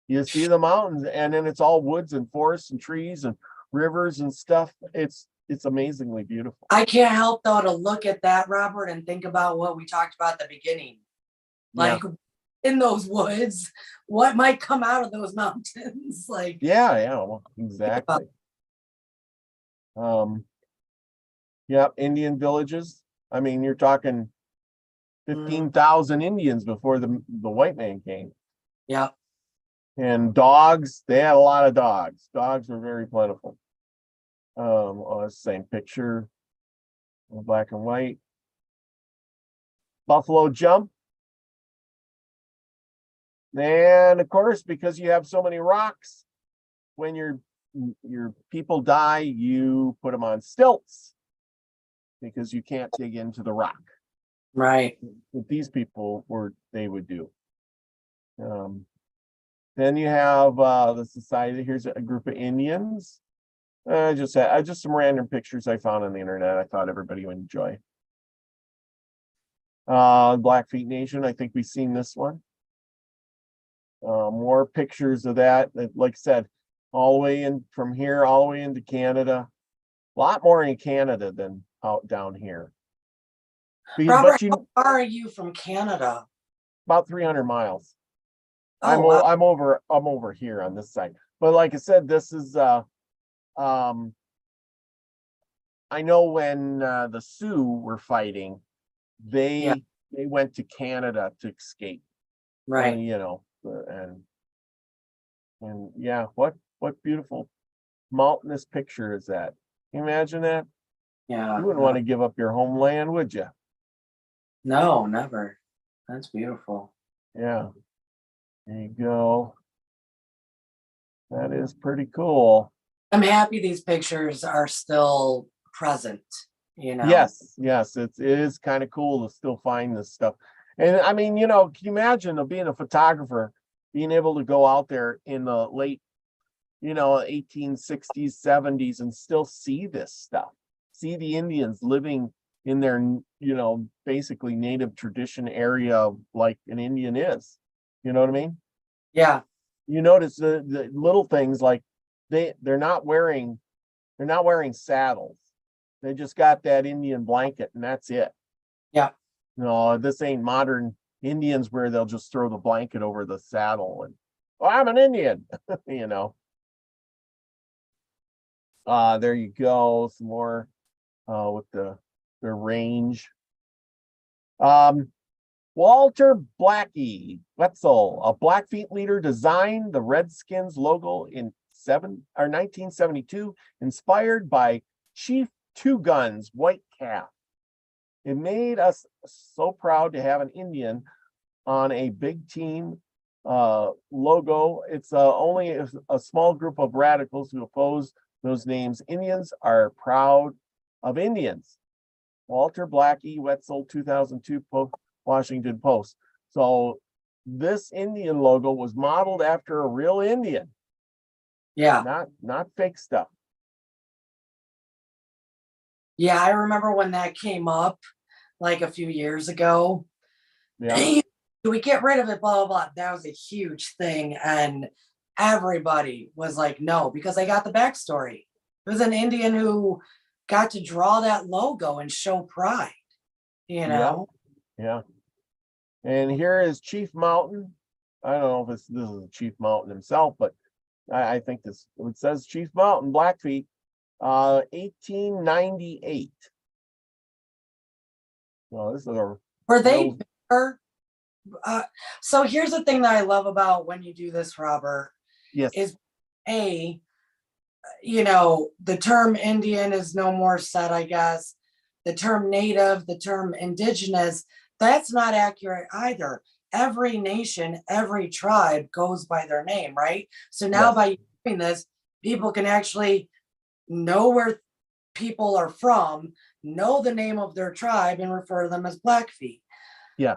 You see the mountains, and then it's all woods and forests and trees and rivers and stuff. It's amazingly beautiful. I can't help though to look at that, Robert, and think about what we talked about at the beginning. Like in those woods, what might come out of those mountains? Like well, exactly. Indian villages. I mean, you're talking 15,000 Indians before the white man came. Yeah. And dogs, they had a lot of dogs. Dogs were very plentiful. The same picture, black and white. Buffalo jump. And of course, because you have so many rocks, when your people die, you put them on stilts because you can't dig into the rock. Right. What these people they would do. Then you have the society. Here's a group of Indians. Just some random pictures I found on the internet. I thought everybody would enjoy. Blackfeet Nation. I think we've seen this one. More pictures of that. Like I said, all the way in from here, all the way into Canada. A lot more in Canada than out down here. Robert, how far are you from Canada? About 300 miles. Oh, I'm over here on this side. But like I said, this is I know when the Sioux were fighting, they went to Canada to escape. Right. And yeah, what beautiful mountainous picture is that? Can you imagine that? Yeah. You wouldn't want to give up your homeland, would you? No, never. That's beautiful. Yeah. There you go. That is pretty cool. I'm happy these pictures are still present, Yes, it is kind of cool to still find this stuff. And I mean, can you imagine being a photographer, being able to go out there in the late, 1860s, 70s and still see this stuff, see the Indians living in their, basically native tradition area like an Indian is. You know what I mean? Yeah. You notice the little things like they're not wearing saddles. They just got that Indian blanket and that's it. Yeah. No, this ain't modern Indians where they'll just throw the blanket over the saddle and I'm an Indian, there you go. Some more with the range. Walter Blackie Wetzel, a Blackfeet leader, designed the Redskins logo in 1972, inspired by Chief Two Guns White Calf. It made us so proud to have an Indian on a big team logo. It's only a small group of radicals who oppose those names. Indians are proud of Indians. Walter Blackie Wetzel, 2002 Washington Post. So this Indian logo was modeled after a real Indian. Yeah. Not fake stuff. Yeah, I remember when that came up like a few years ago. Yeah. "Hey, do we get rid of it? Blah, blah, blah." That was a huge thing. And everybody was like, no, because they got the backstory. It was an Indian who got to draw that logo and show pride, you Yeah. know? Yeah. And here is Chief Mountain. I don't know if this is Chief Mountain himself, but I think this, it says Chief Mountain, Blackfeet, 1898. Well, this is a Were they real, bigger? So here's the thing that I love about when you do this, Robert, yes, is A, the term Indian is no more said, I guess. The term native, the term indigenous, that's not accurate either. Every nation, every tribe goes by their name, right? So now yes, by doing this, people can actually know where people are from, know the name of their tribe, and refer to them as Blackfeet. yeah,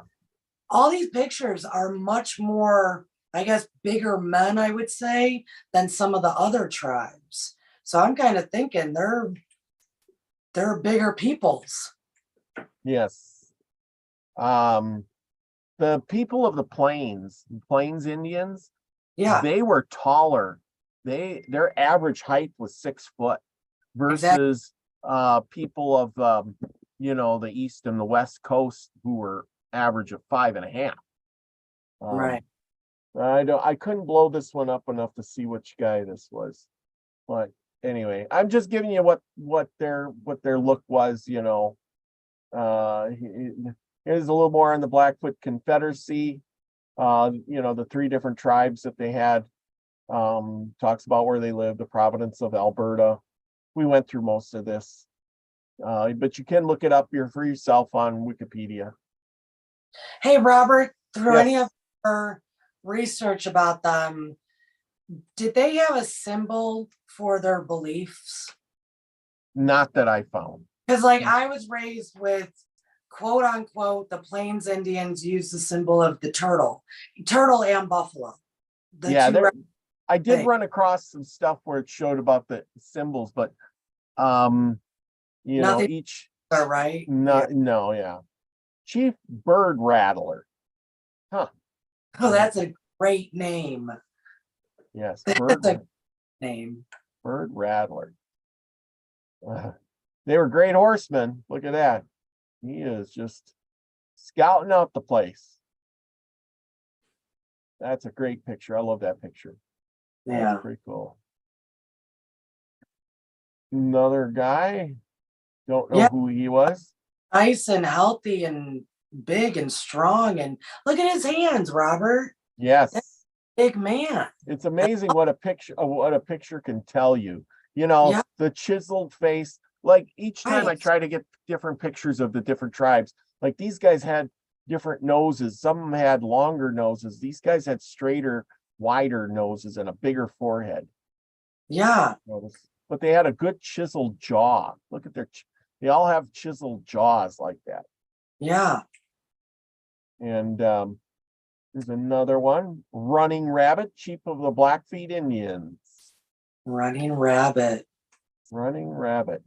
All these pictures are much more, I guess, bigger men, I would say, than some of the other tribes. So I'm kind of thinking they're bigger peoples. yes. The people of the Plains Indians, Yeah, they were taller. Their average height was 6 foot exactly. versus people of the east and the west coast who were average of 5.5. Right. Um, I couldn't blow this one up enough to see which guy this was, but anyway, I'm just giving you what their look was. Here's a little more on the Blackfoot Confederacy. The 3 different tribes that they had. Talks about where they lived, the province of Alberta. We went through most of this, but you can look it up for yourself on Wikipedia. Hey, Robert, through any of Yes, your research about them, did they have a symbol for their beliefs? not that I found. Because, like, I was raised with quote unquote, the Plains Indians use the symbol of the turtle and buffalo. The Yeah, two I did things. run across some stuff where it showed about the symbols, but um, Nothing, each right? Yeah. not no, yeah. Chief Bird Rattler. Huh. Oh, that's a great name. Yes, That's a name. Bird Rattler. They were great horsemen. Look at that. He is just scouting out the place. That's a great picture. I love that picture. That's Yeah. pretty cool. Another guy. Don't know Yeah. who he was. Nice and healthy and big and strong. And look at his hands, Robert. That's Yes. a big man. It's amazing what a picture can tell you. Yeah. The chiseled face. Like each time I Right. try to get different pictures of the different tribes, like these guys had different noses. Some of them had longer noses. These guys had straighter, wider noses and a bigger forehead. Yeah. But they had a good chiseled jaw. Look at they all have chiseled jaws like that. Yeah. And there's another one, Running Rabbit, chief of the Blackfeet Indians. Running rabbit. Running Rabbit.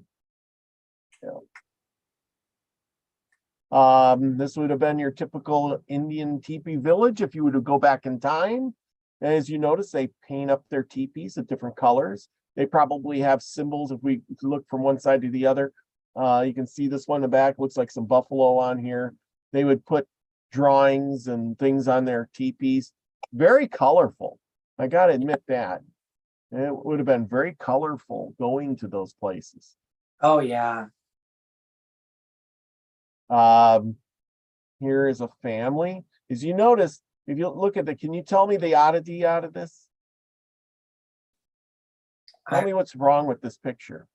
This would have been your typical Indian teepee village if you were to go back in time. As you notice, they paint up their teepees of different colors. They probably have symbols. If we look from one side to the other, you can see this one in the back. Looks like some buffalo on here. They would put drawings and things on their teepees. Very colorful. I got to admit that. It would have been very colorful going to those places. Oh, yeah. Here is a family. As you notice, if you look at can you tell me the oddity out of this? Tell me what's wrong with this picture.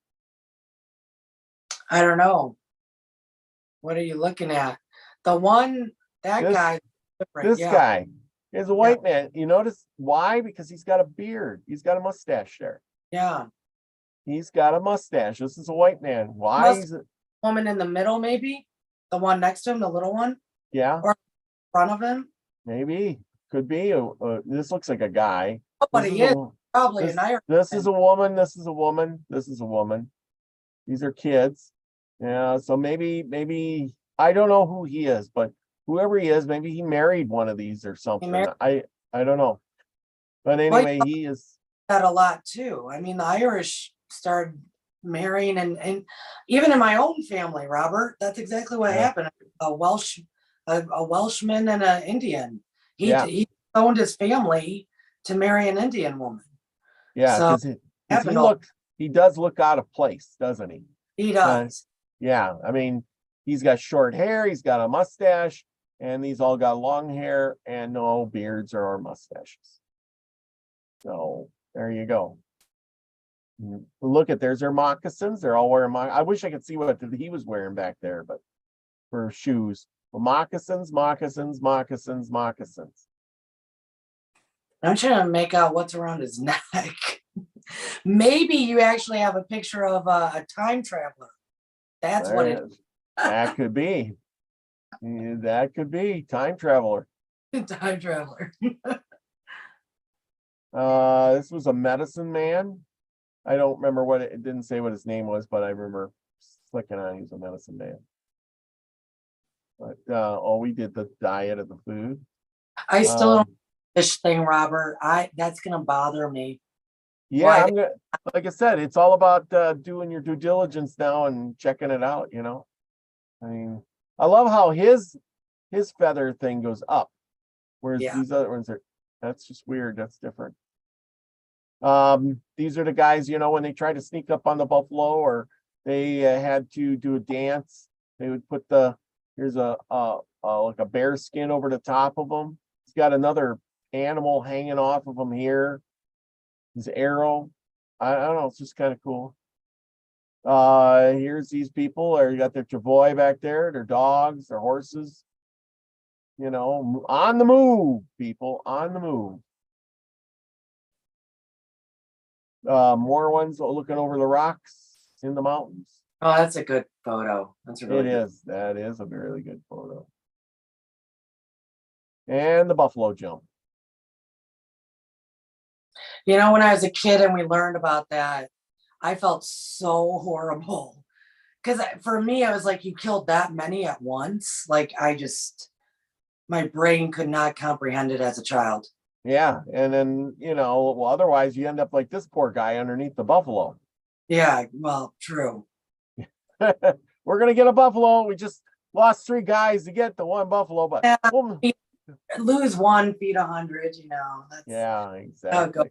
I don't know. What are you looking at? That guy. This guy is a white man. You notice why? Because he's got a beard. He's got a mustache there. Yeah. He's got a mustache. This is a white man. Why is it? Woman in the middle, maybe? The one next to him, the little one? Yeah. Or in front of him? Maybe. Could be. This looks like a guy. Oh, but he is. Probably an Irish. This is a woman. This is a woman. This is a woman. These are kids. Yeah, so maybe I don't know who he is, but whoever he is, maybe he married one of these or something. married- I don't know. But Well, anyway, he is. that a lot too. I mean, the Irish started marrying, and even in my own family, Robert, that's exactly what Yeah. happened. A Welshman and an Indian. Yeah. He owned his family to marry an Indian woman. Yeah, So because he does look out of place, doesn't he? he does. Yeah, I mean, he's got short hair, he's got a mustache, and these all got long hair and no beards or mustaches. So there you go. Look at, there's their moccasins. They're all wearing I wish I could see what he was wearing back there, but for shoes. Well, moccasins. I'm trying to make out what's around his neck. Maybe you actually have a picture of a time traveler. That's what it is. That could be. That could be time traveler. Time traveler. This was a medicine man. I don't remember what it didn't say what his name was, but I remember clicking on he was a medicine man. But we did the diet of the food. I still don't this thing, Robert. That's gonna bother me. Yeah, like I said, it's all about doing your due diligence now and checking it out, you know. I mean, I love how his feather thing goes up, whereas these other ones that's just weird. That's different. These are the guys, you know, when they try to sneak up on the buffalo or they had to do a dance, they would put here's a like a bear skin over the top of them. He's got another animal hanging off of him here. His arrow. I don't know, it's just kind of cool. Here's these people, or you got their travois back there, their dogs, their horses. You know, on the move, people, on the move. More ones looking over the rocks in the mountains. Oh, that's a good photo. That's a really good. That is a really good photo. And the buffalo jump. You know, when I was a kid and we learned about that, I felt so horrible. Because for me, I was like, you killed that many at once. Like, my brain could not comprehend it as a child. Yeah. And then, you know, well, otherwise you end up like this poor guy underneath the buffalo. Yeah, well, true. We're going to get a buffalo. We just lost 3 guys to get the one buffalo, but we'll lose 1, feed 100, you know. Yeah, exactly.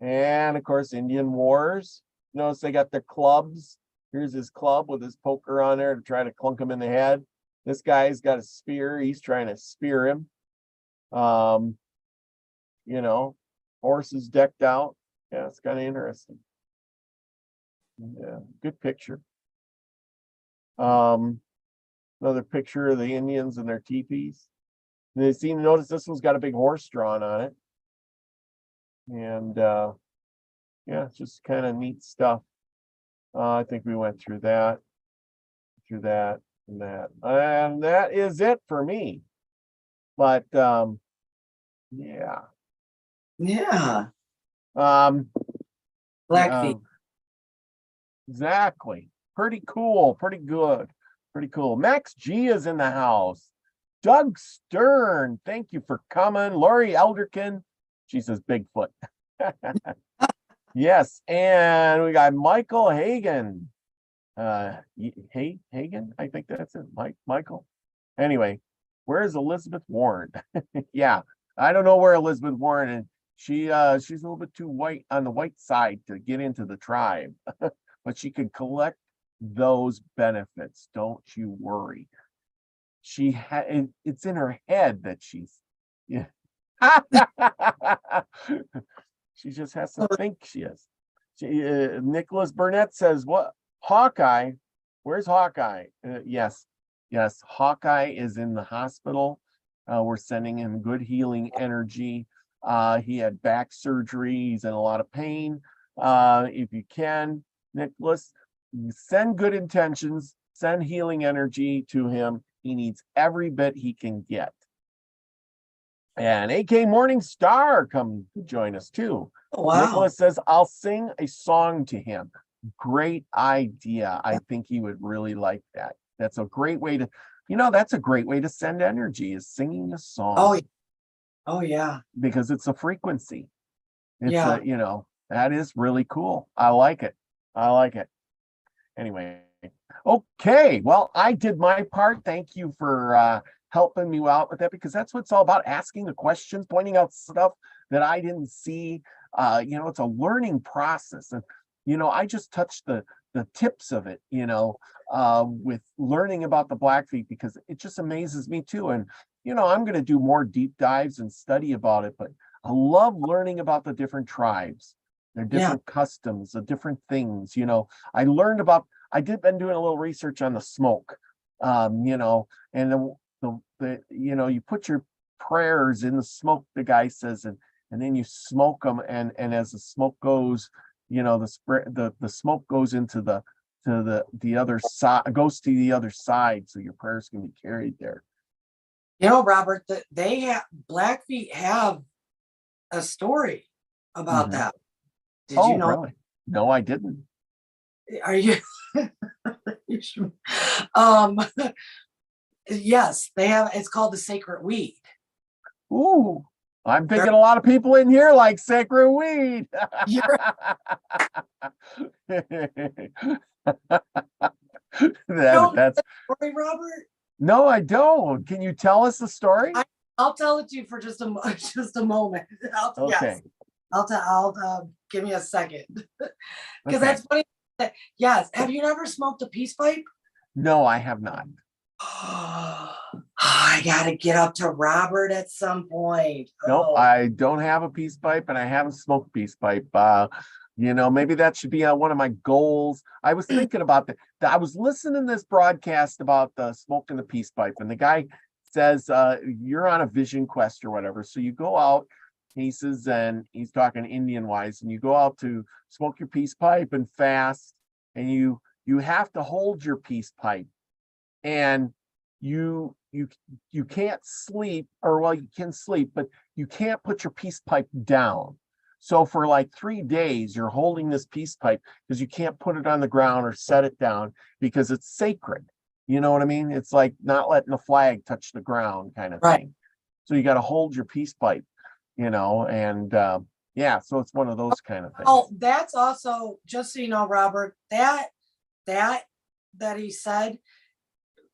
And of course, Indian wars. Notice they got their clubs. Here's his club with his poker on there to try to clunk him in the head. This guy's got a spear. He's trying to spear him. You know, horses decked out. Yeah, it's kind of interesting. Yeah, good picture. Another picture of the Indians and their teepees. Notice this one's got a big horse drawn on it. And yeah, it's just kind of neat stuff. I think we went through that, and that. And that is it for me. But yeah. Yeah. Blackfeet. Exactly. Pretty cool. Pretty good. Pretty cool. Max G is in the house. Doug Stern, thank you for coming. Lori Elderkin, she says Bigfoot. Yes, and we got Michael Hagen. Hagen, I think that's it. Michael. Anyway, where's Elizabeth Warren? Yeah, I don't know where Elizabeth Warren is. She's a little bit too white on the white side to get into the tribe, but she could collect those benefits. Don't you worry. It's in her head that she's, yeah. She just has to think she is. Nicholas Burnett says, "What Hawkeye? Where's Hawkeye?" Yes, Hawkeye is in the hospital. We're sending him good healing energy. He had back surgery. He's in a lot of pain. If you can, Nicholas, send good intentions, send healing energy to him. He needs every bit he can get. And AK Morning Star come to join us too. Oh, wow. Nicholas says, I'll sing a song to him. great idea. I think he would really like that. That's a great way to, that's a great way to send energy, is singing a song. Oh, oh yeah. Because it's a frequency. It's Yeah. that is really cool. I like it. I like it. Anyway. Okay. Well, I did my part. Thank you for helping me out with that, because that's what it's all about, asking the questions, pointing out stuff that I didn't see. It's a learning process. And, I just touched the tips of it, with learning about the Blackfeet, because it just amazes me too. And, I'm going to do more deep dives and study about it, but I love learning about the different tribes, their different customs, the different things. I learned about, been doing a little research on the smoke, and you put your prayers in the smoke, the guy says, and then you smoke them, and as the smoke goes, the smoke goes into the other side, goes to the other side, so your prayers can be carried there. Robert, Blackfeet have a story about that. Did you know? Really? No, I didn't. Are you? Yes, they have. It's called the sacred weed. Ooh, I'm thinking a lot of people in here like sacred weed. That's story, Robert. No, I don't. Can you tell us the story? I'll tell it to you for just a moment. Okay. Yes. I'll give me a second, because that's funny. Yes. Have you never smoked a peace pipe? No, I have not. I gotta get up to Robert at some point. Nope, I don't have a peace pipe, and I haven't smoked peace pipe. Maybe that should be one of my goals. I was thinking about that. I was listening to this broadcast about smoking the peace pipe, and the guy says, you're on a vision quest or whatever. So you go out, he says, and he's talking Indian wise, and you go out to smoke your peace pipe and fast, and you have to hold your peace pipe, and you can't sleep, or well, you can sleep, but you can't put your peace pipe down. So for like 3 days, you're holding this peace pipe because you can't put it on the ground or set it down, because it's sacred. You know what I mean? It's like not letting the flag touch the ground kind of thing. So you got to hold your peace pipe, and so it's one of those kind of things. Oh, that's also, just so you know, Robert, that he said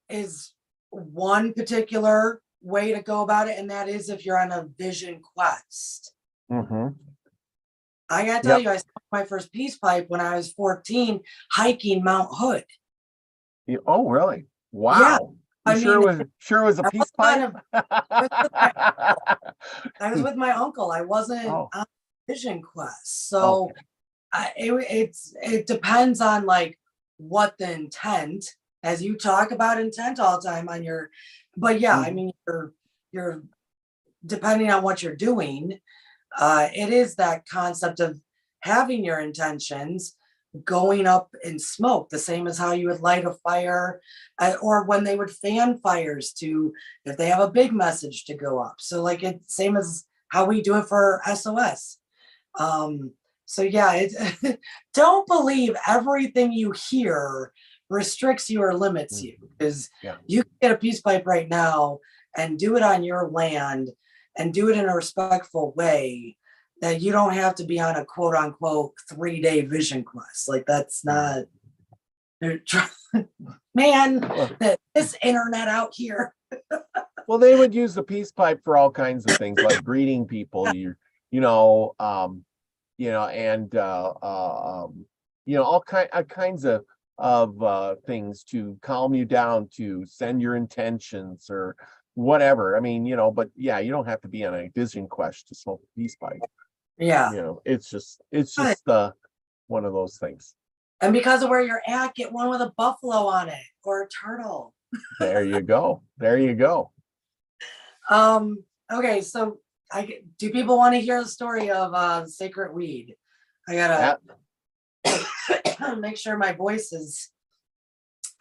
is one particular way to go about it, and that is if you're on a vision quest. I gotta tell you, I smoked my first peace pipe when I was 14, hiking Mount Hood. Oh, really? Wow. Yeah. Sure it was a peace pipe? I was with my uncle. I wasn't on a vision quest. So it depends on like what the intent, as you talk about intent all the time on your, but yeah, I mean, you're depending on what you're doing. It is that concept of having your intentions, going up in smoke, the same as how you would light a fire, or when they would fan fires if they have a big message to go up. So like it's same as how we do it for SOS. So yeah, don't believe everything you hear restricts you or limits you, because you can get a peace pipe right now and do it on your land and do it in a respectful way, that you don't have to be on a quote unquote 3-day vision quest. Like that's not, man, this internet out here. Well, they would use the peace pipe for all kinds of things, like greeting people, all kinds of things to calm you down, to send your intentions or whatever. I mean, but yeah, you don't have to be on a vision quest to smoke a peace pipe. Yeah. It's just one of those things. And because of where you're at, get one with a buffalo on it or a turtle. There you go. Okay, so do people want to hear the story of sacred weed? I gotta make sure my voice is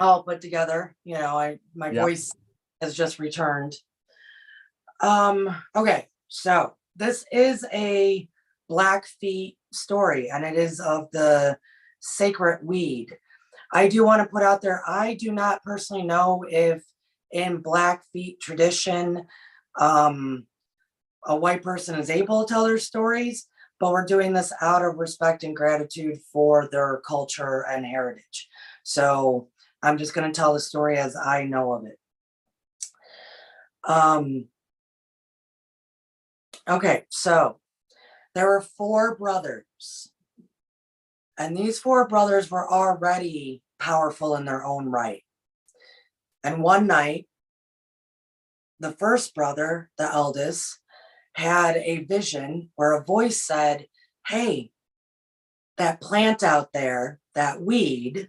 all put together. My voice has just returned. Okay, so this is a Blackfeet story, and it is of the sacred weed. I do want to put out there, I do not personally know if in Blackfeet tradition, a white person is able to tell their stories, but we're doing this out of respect and gratitude for their culture and heritage. So I'm just going to tell the story as I know of it. Okay, so there were 4 brothers, and these 4 brothers were already powerful in their own right. And one night, the first brother, the eldest, had a vision where a voice said, hey, that plant out there, that weed,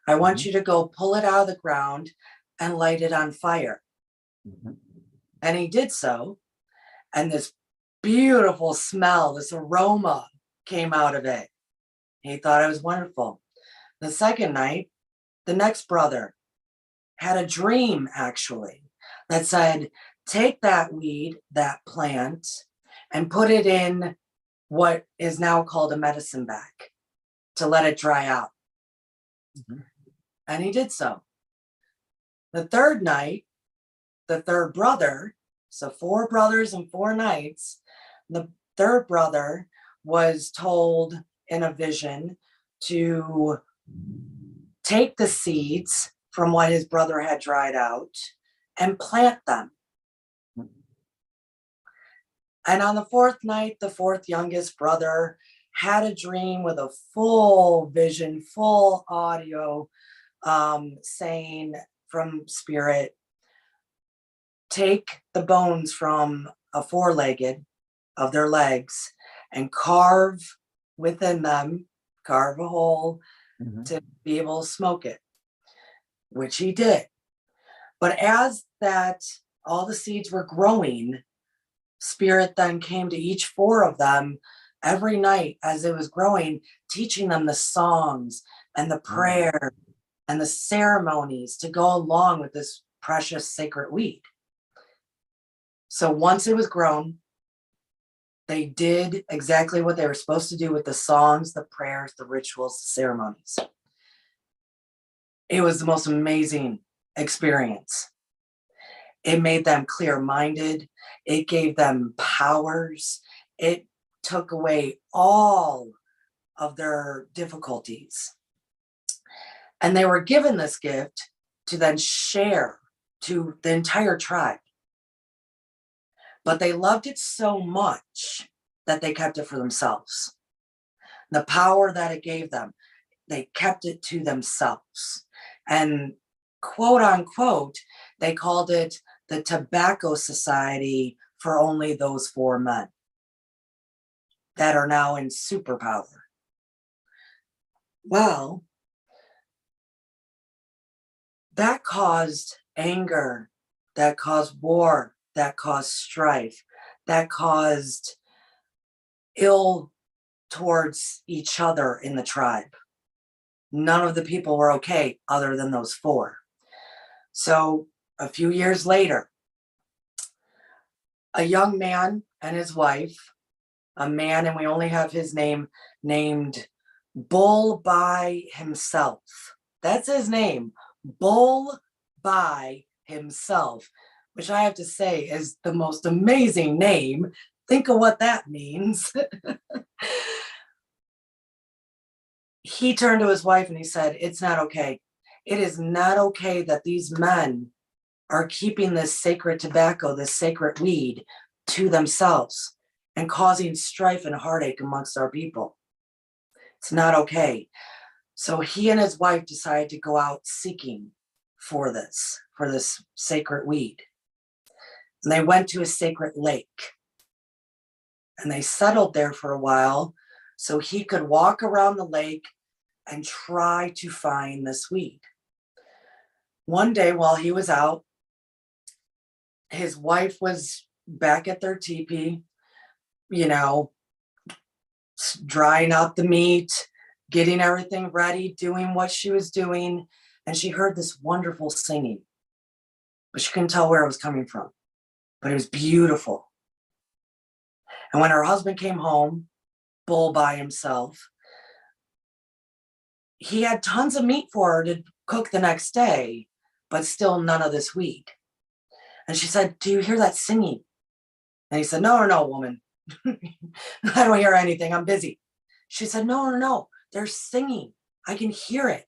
I want you to go pull it out of the ground and light it on fire. And he did so. And this beautiful smell, this aroma came out of it. He thought it was wonderful. The second night, the next brother had a dream, actually, that said, take that weed, that plant, and put it in what is now called a medicine bag to let it dry out. And he did so. The third night, the third brother, so 4 brothers and 4 nights, the third brother was told in a vision to take the seeds from what his brother had dried out and plant them. And on the 4th night, the 4th youngest brother had a dream with a full vision, full audio, saying from spirit, take the bones from a 4-legged of their legs and carve within them, carve a hole to be able to smoke it, which he did. But as that, all the seeds were growing, spirit then came to each 4 of them every night as it was growing, teaching them the songs and the prayer and the ceremonies to go along with this precious sacred weed. So once it was grown, they did exactly what they were supposed to do with the songs, the prayers, the rituals, the ceremonies. It was the most amazing experience. It made them clear-minded. It gave them powers. It took away all of their difficulties. And they were given this gift to then share to the entire tribe. But they loved it so much that they kept it for themselves. The power that it gave them, they kept it to themselves. And quote unquote, they called it the Tobacco Society for only those 4 men that are now in superpower. Well, that caused anger, that caused war, that caused strife, that caused ill towards each other in the tribe. None of the people were okay other than those 4. So a few years later, a young man and his wife, a man, and we only have his name, named Bull by himself. That's his name, Bull by himself, which I have to say is the most amazing name. Think of what that means. He turned to his wife and he said, it's not okay. It is not okay that these men are keeping this sacred tobacco, this sacred weed to themselves and causing strife and heartache amongst our people. It's not okay. So he and his wife decided to go out seeking for this sacred weed. And they went to a sacred lake. And they settled there for a while so he could walk around the lake and try to find this weed. One day while he was out, his wife was back at their teepee, drying out the meat, getting everything ready, doing what she was doing. And she heard this wonderful singing, but she couldn't tell where it was coming from, but it was beautiful. And when her husband came home, Bull by himself, he had tons of meat for her to cook the next day, but still none of this weed. And she said, do you hear that singing? And he said, no, woman. I don't hear anything. I'm busy. She said, no. They're singing. I can hear it.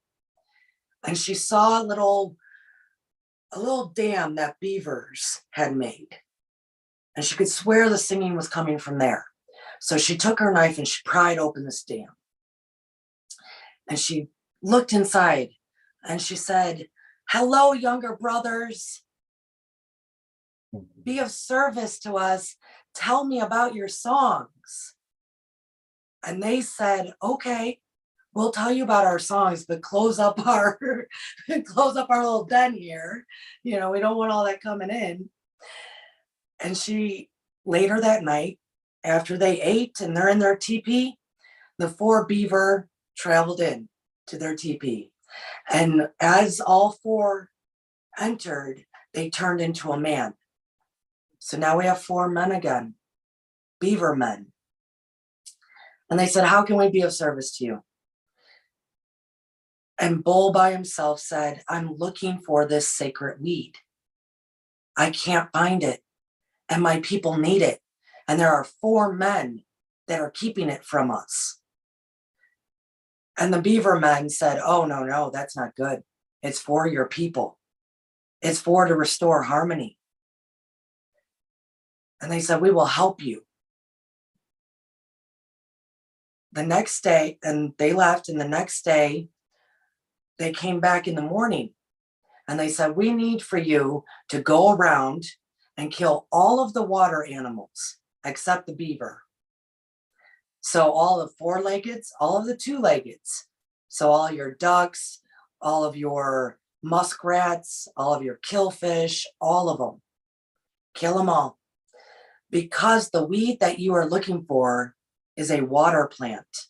And she saw a little dam that beavers had made. And she could swear the singing was coming from there. So she took her knife and she pried open this dam. And she looked inside and she said, hello, younger brothers. Be of service to us. Tell me about your songs. And they said, okay, we'll tell you about our songs, but close up our little den here. We don't want all that coming in. And she, later that night, after they ate and they're in their teepee, the 4 beaver traveled in to their teepee. And as all 4 entered, they turned into a man. So now we have 4 men again, beaver men. And they said, how can we be of service to you? And Bull by himself said, I'm looking for this sacred weed. I can't find it. And my people need it. And there are 4 men that are keeping it from us. And the beaver men said, oh, no, that's not good. It's for your people. It's for to restore harmony. And they said, we will help you. The next day, and they left, and the next day, they came back in the morning. And they said, we need for you to go around and kill all of the water animals, except the beaver. So all of 4-leggeds, all of the 2-leggeds. So all your ducks, all of your muskrats, all of your killfish, all of them. Kill them all. Because the weed that you are looking for is a water plant.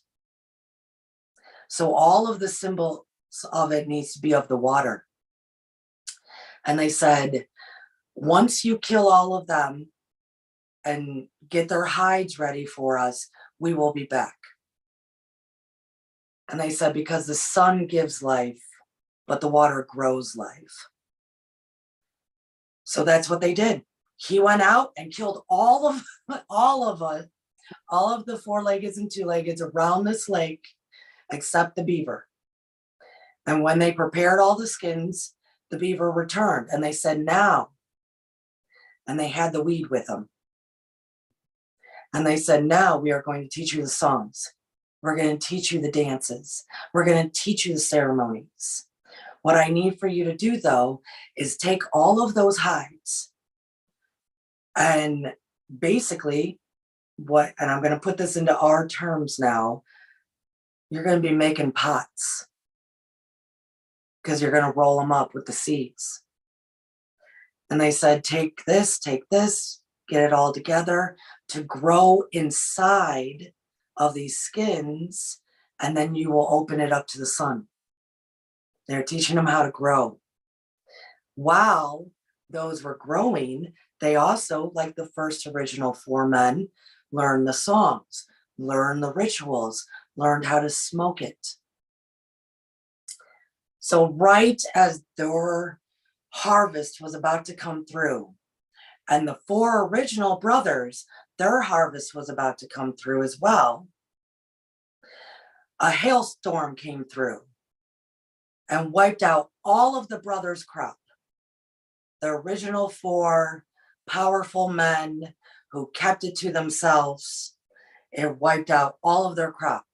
So all of the symbols of it needs to be of the water. And they said, once you kill all of them and get their hides ready for us, we will be back. And they said, because the sun gives life, but the water grows life. So that's what they did. He went out and killed all of the 4-leggeds and 2-leggeds around this lake, except the beaver. And when they prepared all the skins, the beaver returned and they said, now. And they had the weed with them. And they said, now we are going to teach you the songs. We're going to teach you the dances. We're going to teach you the ceremonies. What I need for you to do, though, is take all of those hides and basically and I'm going to put this into our terms now, you're going to be making pots because you're going to roll them up with the seeds. And they said, take this, get it all together to grow inside of these skins, and then you will open it up to the sun. They're teaching them how to grow. While those were growing, they also, like the first original 4 men, learned the songs, learned the rituals, learned how to smoke it. So right as their harvest was about to come through, and the 4 original brothers, their harvest was about to come through as well, a hailstorm came through and wiped out all of the brothers' crop. The original 4 powerful men who kept it to themselves, it wiped out all of their crop.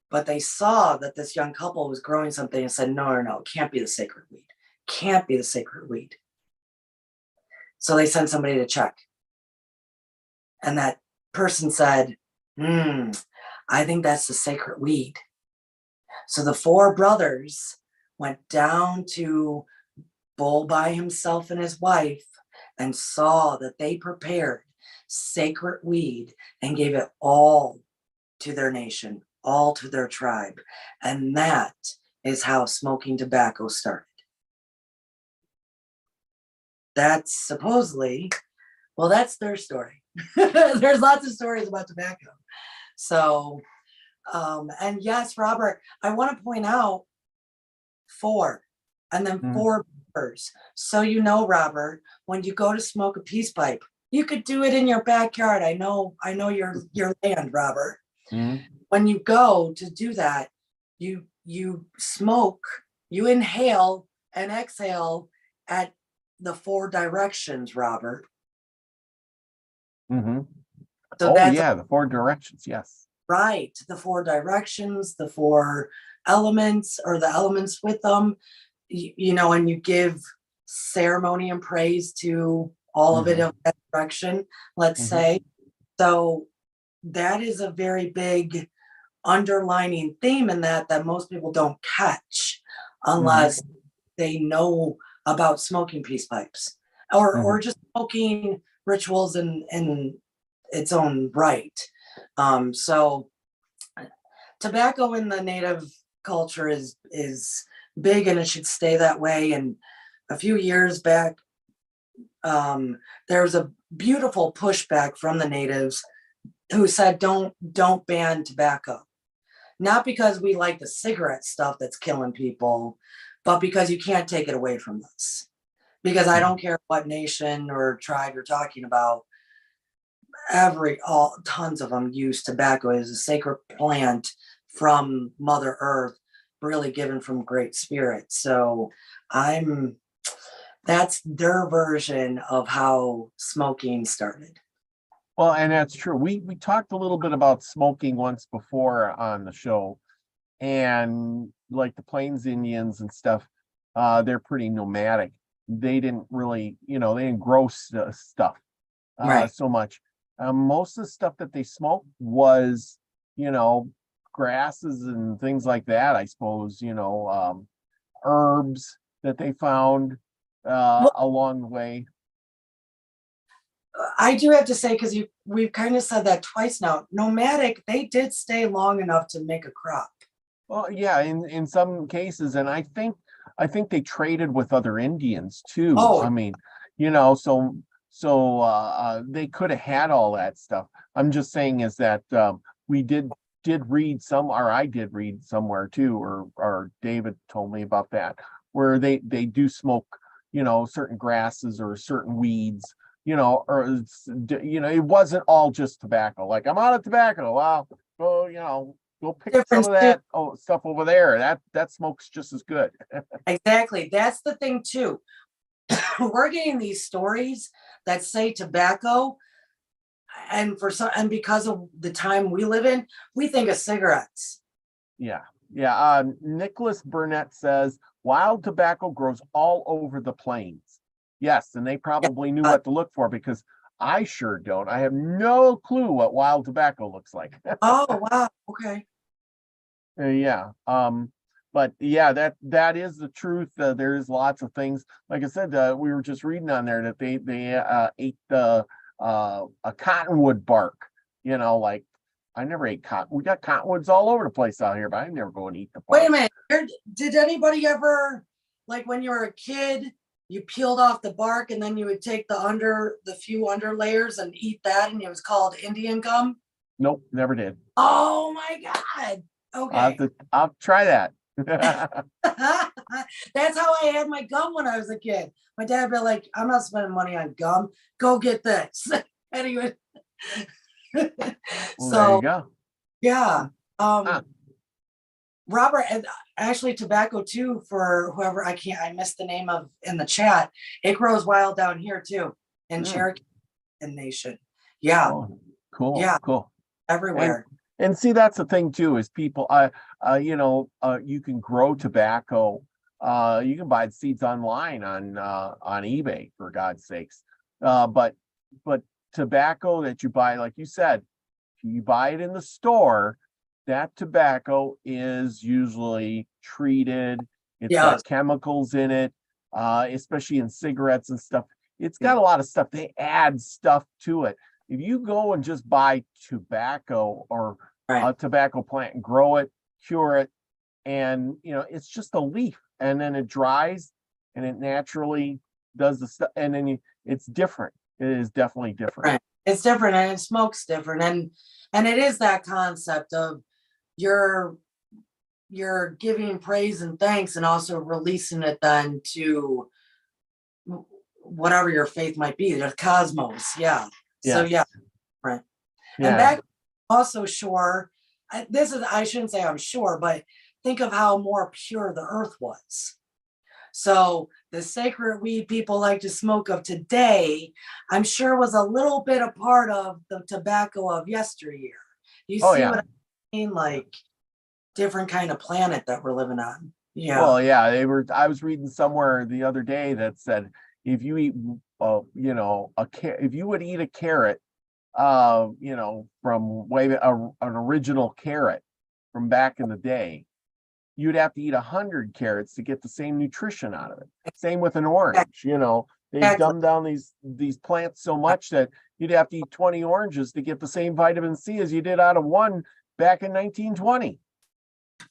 But they saw that this young couple was growing something and said, no, it can't be the sacred weed. Can't be the sacred weed. So they sent somebody to check. And that person said, I think that's the sacred weed. So the 4 brothers went down to Bull by himself and his wife and saw that they prepared sacred weed and gave it all to their nation, all to their tribe. And that is how smoking tobacco started. That's supposedly, that's their story. There's lots of stories about tobacco. So And yes, Robert, I want to point out 4 and then 4 bumpers. So Robert, when you go to smoke a peace pipe, you could do it in your backyard. I know your land, Robert. When you go to do that, you smoke, you inhale and exhale at the 4 directions, Robert. So the 4 directions, yes. Right, the 4 directions, the 4 elements, or the elements with them, and you give ceremony and praise to all of it of that direction, let's say. So that is a very big underlining theme in that most people don't catch unless they know about smoking peace pipes or just smoking rituals in its own right. So tobacco in the native culture is big, and it should stay that way. And a few years back, there was a beautiful pushback from the natives who said, don't ban tobacco. Not because we like the cigarette stuff that's killing people, but because you can't take it away from us. Because I don't care what nation or tribe you're talking about, tons of them use tobacco as a sacred plant from Mother Earth, really given from Great Spirit. So that's their version of how smoking started. Well, and that's true. We talked a little bit about smoking once before on the show, and like the Plains Indians and stuff, they're pretty nomadic. They didn't really, they didn't grow stuff so much. Most of the stuff that they smoked was, grasses and things like that, I suppose, herbs that they found along the way. I do have to say, because we've kind of said that twice now, nomadic, they did stay long enough to make a crop. Well, yeah, in some cases, and I think they traded with other Indians too. Oh. I mean, so they could have had all that stuff. I'm just saying is that we did read or I did read somewhere too, or David told me about that, where they do smoke, certain grasses or certain weeds. Or it wasn't all just tobacco. Like, I'm out of tobacco. Well, go pick some of that stuff over there. That smokes just as good. Exactly. That's the thing too. We're getting these stories that say tobacco, and because of the time we live in, we think of cigarettes. Yeah. Nicholas Burnett says wild tobacco grows all over the plains. Yes, and they probably knew what to look for, because I sure don't. I have no clue what wild tobacco looks like. Oh, wow. Okay. Yeah. But yeah, that is the truth. There's lots of things. Like I said, we were just reading on there that they ate a cottonwood bark. Like, I never ate cotton. We got cottonwoods all over the place out here, but I never go and eat the bark. Wait a minute. Did anybody ever, like when you were a kid, you peeled off the bark and then you would take the few under layers and eat that, and it was called Indian gum? Nope, never did. Oh my God. Okay. I'll try that. That's how I had my gum when I was a kid. My dad would be like, I'm not spending money on gum. Go get this. Anyway. Well, So there you go. Yeah. Robert, and actually tobacco too, for whoever, I missed the name of in the chat. It grows wild down here too, in Cherokee Nation. Yeah. Oh, cool. Yeah. Cool. Everywhere. And see, that's the thing too, is people, you can grow tobacco. You can buy the seeds online on eBay, for God's sakes. But tobacco that you buy, like you said, if you buy it in the store, that tobacco is usually treated. It's got chemicals in it, especially in cigarettes and stuff. It's got a lot of stuff. They add stuff to it. If you go and just buy tobacco or a tobacco plant and grow it, cure it, and it's just a leaf, and then it dries and it naturally does the stuff, and then it's different. It is definitely different. Right. It's different, and it smokes different, and it is that concept of you're giving praise and thanks and also releasing it then to whatever your faith might be, the cosmos. Yeah. So Yes. yeah, right. Yeah. And back also sure, I shouldn't say I'm sure, but think of how more pure the earth was. So the sacred weed people like to smoke of today, I'm sure was a little bit a part of the tobacco of yesteryear. You Oh see yeah. what I mean? Like different kind of planet that we're living on. Yeah. Well, yeah, I was reading somewhere the other day that said if you eat, you know, if you would eat a carrot, you know, from an original carrot from back in the day, you'd have to eat 100 carrots to get the same nutrition out of it. Same with an orange, you know, they've Exactly. dumbed down these plants so much that you'd have to eat 20 oranges to get the same vitamin C as you did out of one back in 1920.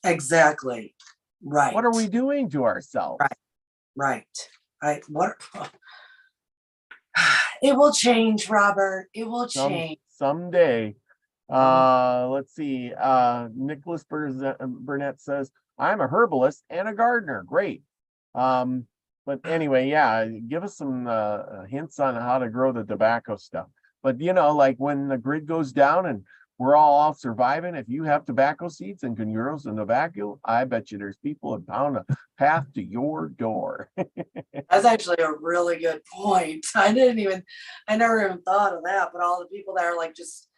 Exactly. Right. What are we doing to ourselves? Right. What it will change, Robert. It will change. Someday. Let's see. Nicholas Burnett says, I'm a herbalist and a gardener. Great. But anyway, yeah, give us some hints on how to grow the tobacco stuff. But you know, like when the grid goes down and we're all surviving, if you have tobacco seeds and can grow some tobacco, I bet you there's people that found a path to your door. That's actually a really good point. I never even thought of that. But all the people that are like just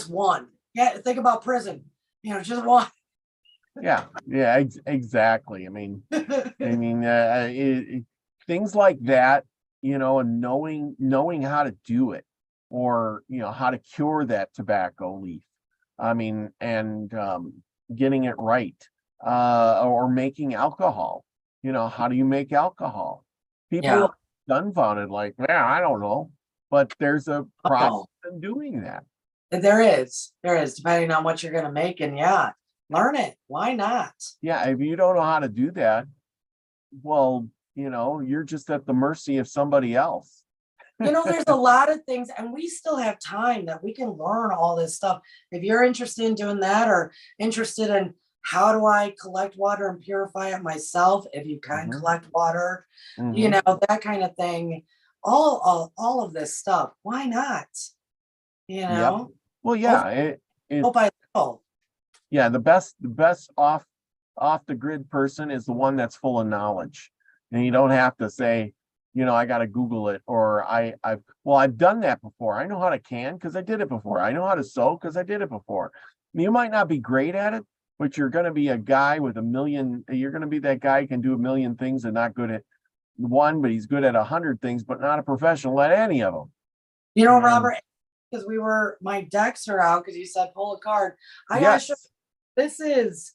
one. Yeah, think about prison. You know, just one. Yeah, exactly. I mean, things like that, you know, and knowing how to do it, or you know how to cure that tobacco leaf. I mean, and getting it right, or making alcohol. You know, how do you make alcohol? People Yeah. are dumbfounded, like, yeah, I don't know, but there's a process in doing that. There is, depending on what you're gonna make, and yeah, learn it. Why not? Yeah, if you don't know how to do that, well, you know, you're just at the mercy of somebody else. You know, there's a lot of things, and we still have time that we can learn all this stuff. If you're interested in doing that, or interested in how do I collect water and purify it myself, if you can collect water, you know, that kind of thing, all of this stuff, why not? You know. Yep. Well, yeah, Hope I know. yeah, the best off the grid person is the one that's full of knowledge, and you don't have to say, you know, I got to Google it, or I've done that before. I know how to can because I did it before. I know how to sew because I did it before. You might not be great at it, but you're going to be a guy with you're going to be that guy who can do a million things and not good at one, but he's good at 100 things, but not a professional at any of them. You know, Robert, because my decks are out because you said pull a card. I gotta show, this is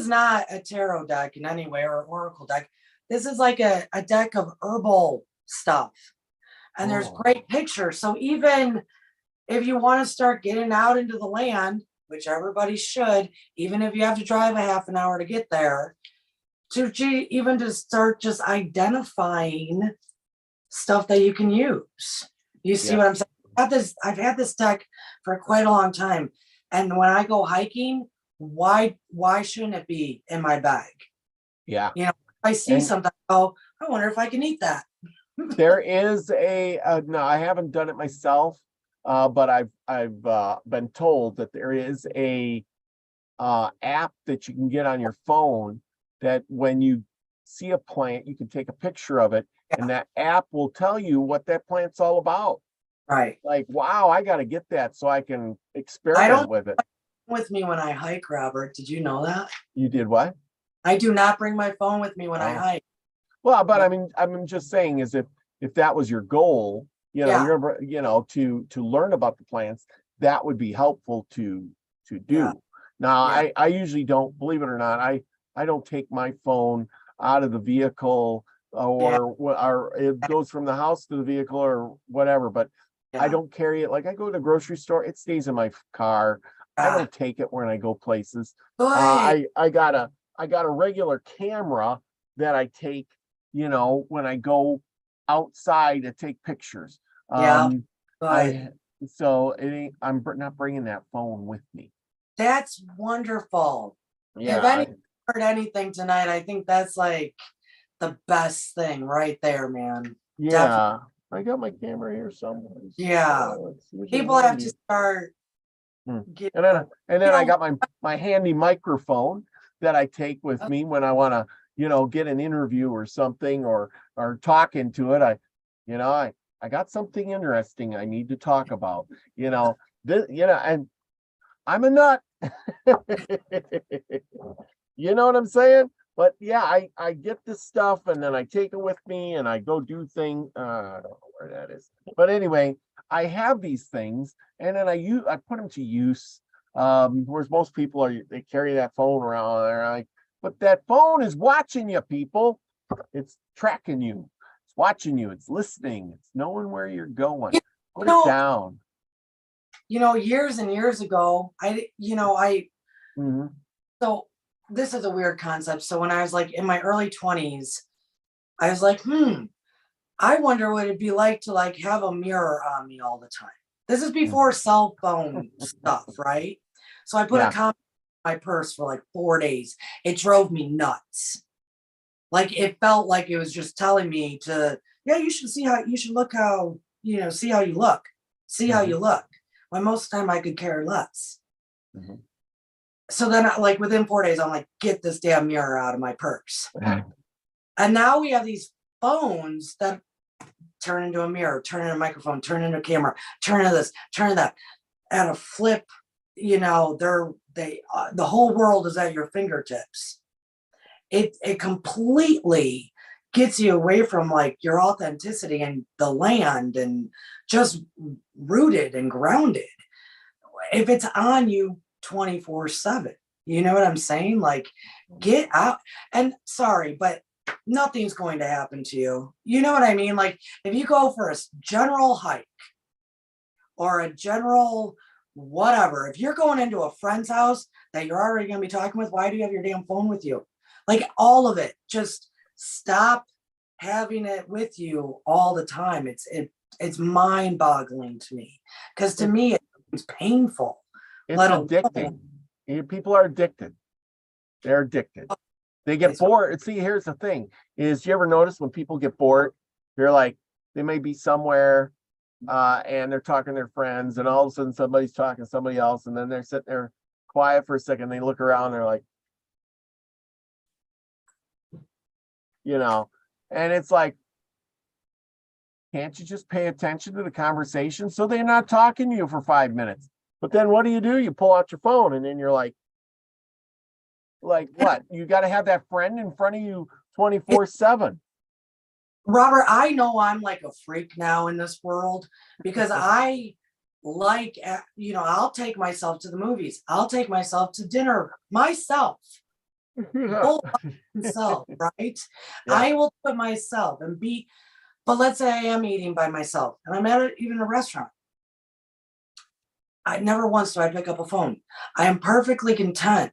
not a tarot deck in any way, or an oracle deck. This is like a deck of herbal stuff. And there's great pictures. So even if you want to start getting out into the land, which everybody should, even if you have to drive a half an hour to get there, to start just identifying stuff that you can use. You see what I'm saying? I've had this deck for quite a long time. And when I go hiking, why shouldn't it be in my bag? Yeah. You know, if I see something, I wonder if I can eat that. There is no, I haven't done it myself, but I've been told that there is a app that you can get on your phone that when you see a plant, you can take a picture of it, and that app will tell you what that plant's all about. Right. Like, wow, I got to get that so I can experiment with it. With me when I hike, Robert. Did you know that? You did what? I do not bring my phone with me when I hike. Well, but I mean, I'm just saying, is if that was your goal, you know, to learn about the plants, that would be helpful to do. Yeah. Now, I usually don't, believe it or not, I don't take my phone out of the vehicle, or it goes from the house to the vehicle or whatever, but I don't carry it. Like I go to the grocery store, it stays in my car. I don't take it when I go places. I got a regular camera that I take, you know, when I go outside to take pictures. So I'm not bringing that phone with me. That's wonderful. If Yeah, anyone heard anything tonight, I think that's like the best thing right there, man. yeah. I got my camera here somewhere. Yeah. It's usually People have handy. to start getting, And then you I know, got my handy microphone that I take with me when I want to, get an interview or something or talking to it. I got something interesting I need to talk about. And I'm a nut. You know what I'm saying? But yeah, I get this stuff and then I take it with me and I go do things. I don't know where that is. But anyway, I have these things and then I put them to use. Whereas most people they carry that phone around. They're like, but that phone is watching you, people. It's tracking you. It's watching you. It's listening. It's knowing where you're going. Put it down. Years and years ago, Mhm. so this is a weird concept. So when I was like in my early 20s, I was like, I wonder what it'd be like to like have a mirror on me all the time. This is before cell phone stuff, right? So I put a comment in my purse for like 4 days. It drove me nuts. Like it felt like it was just telling me you should see how you should look how, see how you look. See how you look. When most of the time I could care less. Mhm. So then like within 4 days, I'm like, get this damn mirror out of my purse. And now we have these phones that turn into a mirror, turn into a microphone, turn into a camera, turn into this, turn into that, at a flip, the whole world is at your fingertips. It completely gets you away from like your authenticity and the land and just rooted and grounded. If it's on you 24/7, you know what I'm saying? Like, get out. And sorry, but nothing's going to happen to you. You know what I mean? Like, if you go for a general hike or a general whatever, if you're going into a friend's house that you're already going to be talking with, why do you have your damn phone with you? Like, all of it. Just stop having it with you all the time. It's mind-boggling to me, because to me it's painful. It's addicting. People are addicted. They're addicted. They get bored. See, here's the thing: is you ever notice when people get bored, they're like, they may be somewhere, and they're talking to their friends, and all of a sudden somebody's talking to somebody else, and then they're sitting there quiet for a second. They look around, they're like, and it's like, can't you just pay attention to the conversation? So they're not talking to you for 5 minutes. But then what do? You pull out your phone and then you're like what? You got to have that friend in front of you 24/7. Robert, I know I'm like a freak now in this world because I like, I'll take myself to the movies. I'll take myself to dinner myself. Myself, right? Yeah. I will put myself but let's say I am eating by myself and I'm at even a restaurant. I never once do I pick up a phone. I am perfectly content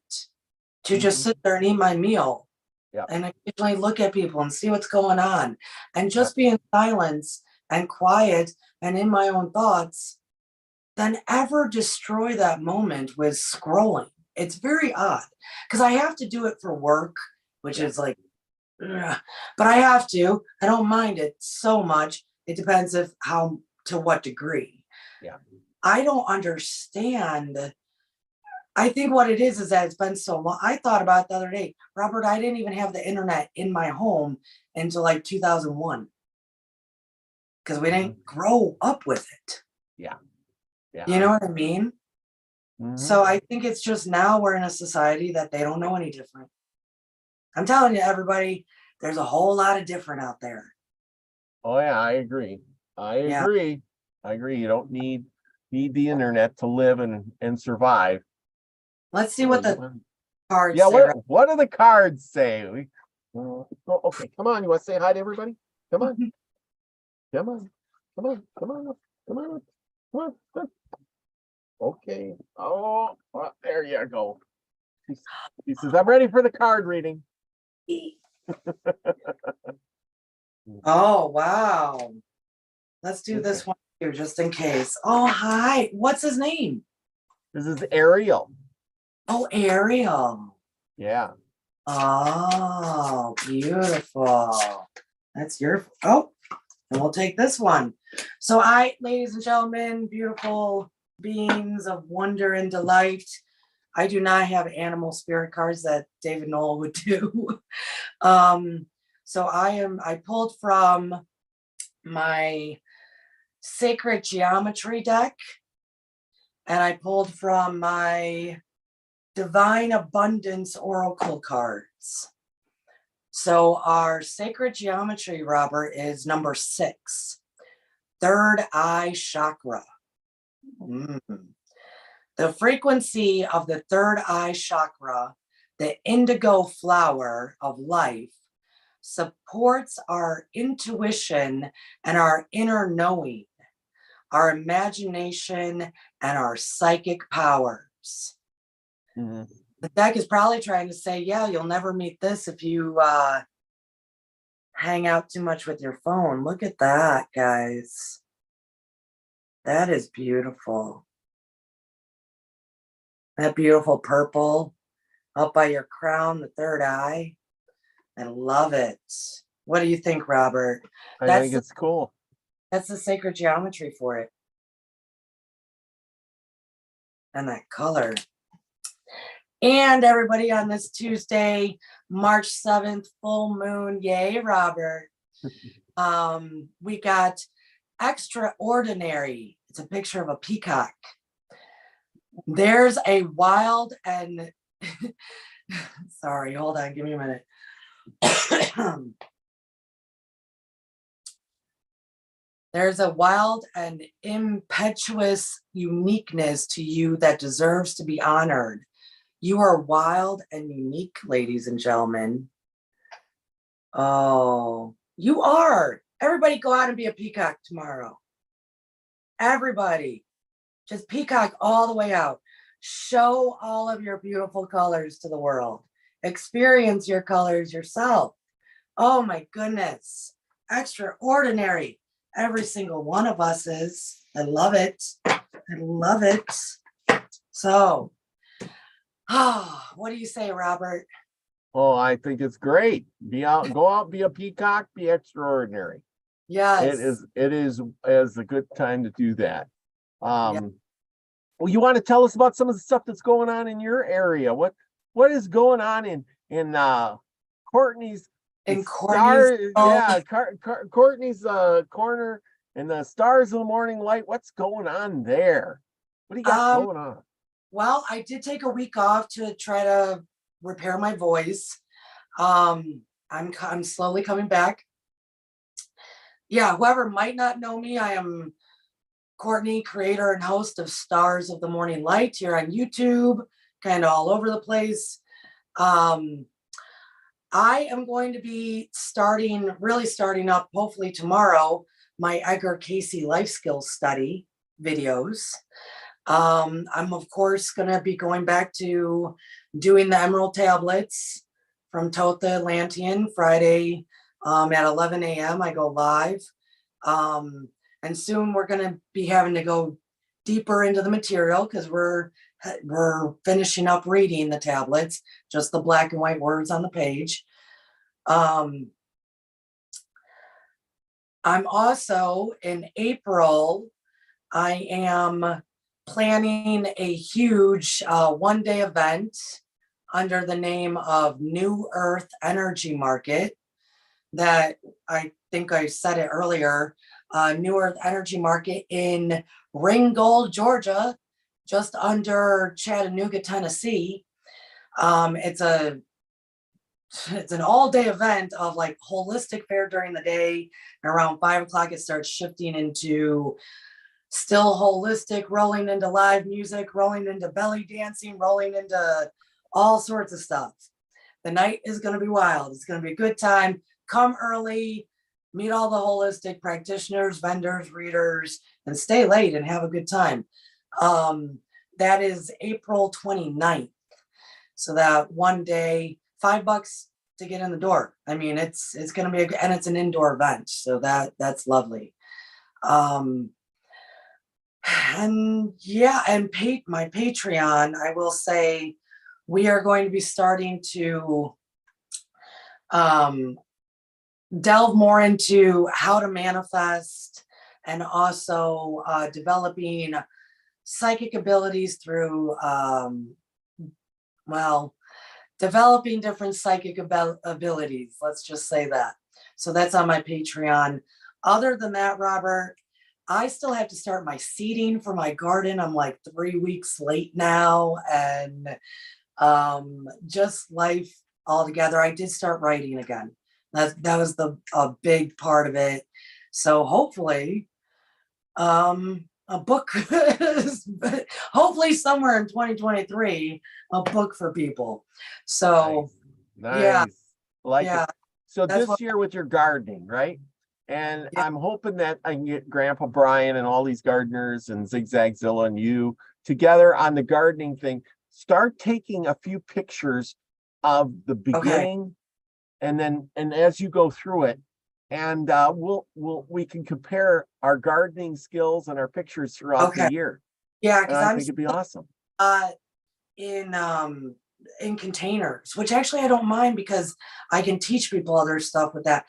to just sit there and eat my meal. Yeah. And occasionally look at people and see what's going on and just be in silence and quiet and in my own thoughts than ever destroy that moment with scrolling. It's very odd because I have to do it for work, which is like, ugh, but I have to. I don't mind it so much. It depends to what degree. Yeah. I don't understand. I think what it is that it's been so long. I thought about it the other day, Robert, I didn't even have the internet in my home until like 2001 because we didn't grow up with it. Yeah. You know what I mean? So I think it's just now we're in a society that they don't know any different. I'm telling you, everybody, there's a whole lot of different out there. Oh yeah, I agree. I agree. You don't need the internet to live and survive. Let's see what the cards say. What do the cards say? Okay, come on. You want to say hi to everybody? Come on. Come on. Come on. Come on. Come on. Come on. Okay. Oh, there you go. He says, I'm ready for the card reading. Oh, wow. Let's do this one here just in case. Oh, hi. What's his name? This is Ariel. Oh, Ariel. Yeah. Oh, beautiful. That's your, oh, and we'll take this one. So ladies and gentlemen, beautiful beings of wonder and delight, I do not have animal spirit cards that David Null would do. So I pulled from my sacred geometry deck, and I pulled from my divine abundance oracle cards. So our sacred geometry, Robert, is number 6, third eye chakra. The frequency of the third eye chakra, the indigo flower of life, supports our intuition and our inner knowing, our imagination and our psychic powers. The deck is probably trying to say, yeah, you'll never meet this if you hang out too much with your phone. Look at that, guys. That is beautiful. That beautiful purple up by your crown, the third eye. I love it. What do you think, Robert? I think it's cool. That's the sacred geometry for it. And that color. And everybody, on this Tuesday, March 7th, full moon. Yay, Robert. We got extraordinary. It's a picture of a peacock. There's a wild and sorry, hold on, give me a minute. There's a wild and impetuous uniqueness to you that deserves to be honored. You are wild and unique, ladies and gentlemen. Oh, you are. Everybody go out and be a peacock tomorrow. Everybody. Just peacock all the way out. Show all of your beautiful colors to the world. Experience your colors yourself. Oh my goodness. Extraordinary. Every single one of us is. I love it. I love it. So, what do you say, Robert? Oh, I think it's great. Be out, go out, be a peacock, be extraordinary. Yes. It is a good time to do that. Well, you want to tell us about some of the stuff that's going on in your area? What is going on in Courtney's Courtney's Courtney's corner and the Stars of the Morning Light? What's going on there? What do you got going on? Well, I did take a week off to try to repair my voice. I'm slowly coming back. Yeah, whoever might not know me, I am Courtney, creator and host of Stars of the Morning Light here on YouTube, kind of all over the place. I am going to be really starting up, hopefully tomorrow, my Edgar Casey life skills study videos. I'm of course going to be going back to doing the Emerald tablets from Tota Atlantean Friday at 11 a.m. I go live. And soon we're going to be having to go deeper into the material because we're finishing up reading the tablets, just the black and white words on the page. I'm also in April, I am planning a huge one-day event under the name of New Earth Energy Market that I think I said it earlier. New Earth Energy Market in Ringgold, Georgia, just under Chattanooga, Tennessee. It's an all-day event of like holistic fair during the day. And around 5 o'clock, it starts shifting into still holistic, rolling into live music, rolling into belly dancing, rolling into all sorts of stuff. The night is going to be wild. It's going to be a good time. Come early. Meet all the holistic practitioners, vendors, readers, and stay late and have a good time. That is April 29th. So that one day, $5 to get in the door. I mean, it's going to be, and it's an indoor event. So that's lovely. And yeah, and my Patreon, I will say we are going to be starting to delve more into how to manifest, and also developing psychic abilities through developing different psychic abilities, let's just say that. So that's on my Patreon. Other than that, Robert, I still have to start my seeding for my garden. I'm like 3 weeks late now, and just life altogether. I did start writing again. That was a big part of it. So hopefully, a book, hopefully somewhere in 2023, a book for people. So nice. Yeah, Like yeah. it. So That's this year with your gardening, right? And I'm hoping that I can get Grandpa Brian and all these gardeners and Zigzagzilla and you together on the gardening thing. Start taking a few pictures of the beginning, and as you go through it, and we can compare our gardening skills and our pictures throughout the year. Yeah, because I think it'd be awesome. In containers, which actually I don't mind because I can teach people other stuff with that.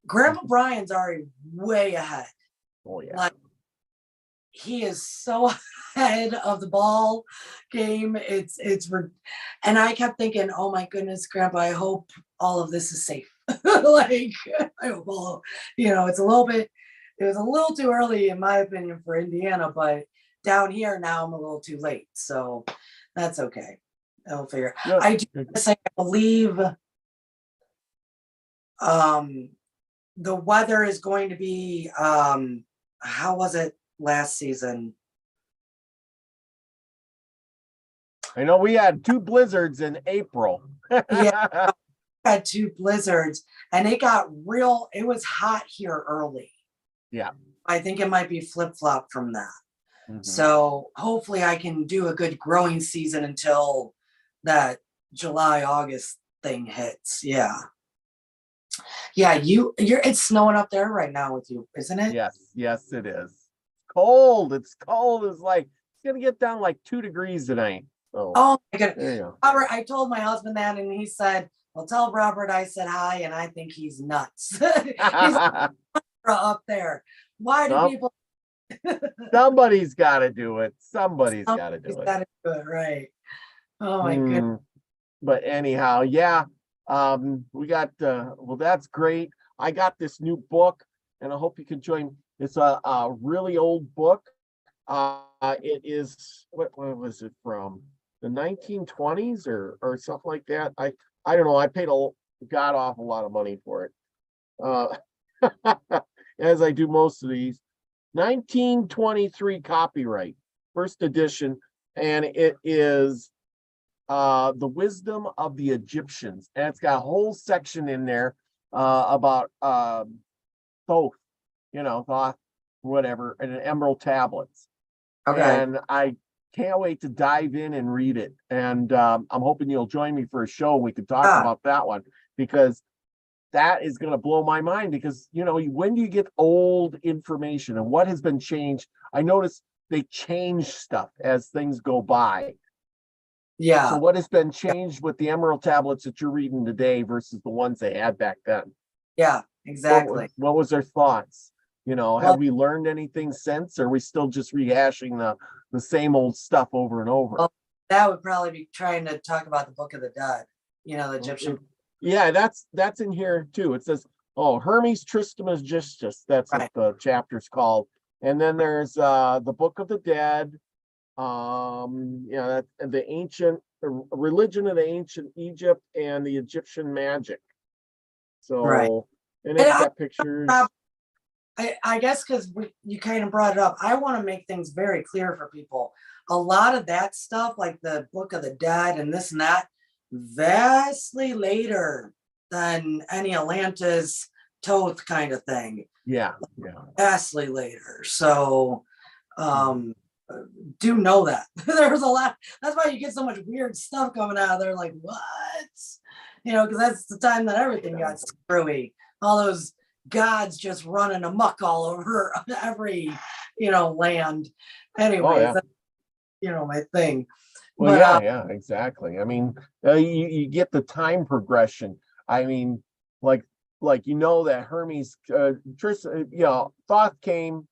Grandpa Brian's already way ahead. Oh yeah. Like, he is so ahead of the ball game. And I kept thinking, oh my goodness, Grandpa, I hope all of this is safe. Like, I hope it was a little too early in my opinion for Indiana, but down here now I'm a little too late. So that's okay. I'll figure. Yeah. I do say I believe the weather is going to be how was it last season? I know we had 2 blizzards in April. Yeah, had 2 blizzards, and it was hot here early. Yeah. I think it might be flip-flop from that. Mhm. So hopefully I can do a good growing season until that July, August thing hits. Yeah. Yeah, it's snowing up there right now with you, isn't it? Yes, it is. Cold. It's cold. It's gonna get down like 2 degrees tonight. So, oh my goodness. there you go. Robert, I told my husband that, and he said, well, tell Robert I said hi, and I think he's nuts. He's up there. Why do people? Somebody's got to do it. Somebody's got to do it. Got to do it, right? Oh my goodness. But anyhow, yeah. We got well, that's great. I got this new book, and I hope you can join. It's a really old book. It is what was it from? The 1920s or something like that. I don't know. I paid a god awful lot of money for it. As I do most of these. 1923 copyright, first edition, and it is the wisdom of the Egyptians, and it's got a whole section in there about Thoth, Thoth, whatever, and an emerald tablets. Okay. And I can't wait to dive in and read it. And I'm hoping you'll join me for a show and we can talk about that one, because that is going to blow my mind. Because, when you get old information and what has been changed, I notice they change stuff as things go by. Yeah. So what has been changed with the emerald tablets that you're reading today versus the ones they had back then? Yeah, exactly. What was their thoughts? Have we learned anything since? Or are we still just rehashing the same old stuff over and over? Well, that would probably be trying to talk about the Book of the Dead, the Egyptian. Yeah, that's in here too. It says, Hermes Trismegistus. That's what the chapter's called. And then there's the Book of the Dead. That's the religion of the ancient Egypt and the Egyptian magic. So, and it's got pictures. I guess because you kind of brought it up, I want to make things very clear for people. A lot of that stuff, like the Book of the Dead and this and that, vastly later than any Atlantis, Thoth kind of thing. Yeah. Vastly later. So, do know that there's a lot. That's why you get so much weird stuff coming out of there. Like, what? Because that's the time that everything got screwy. All those gods just running amok all over every land. Anyways, that's, my thing. Well, But yeah, exactly. I mean, you get the time progression. I mean, like that Hermes, Thoth came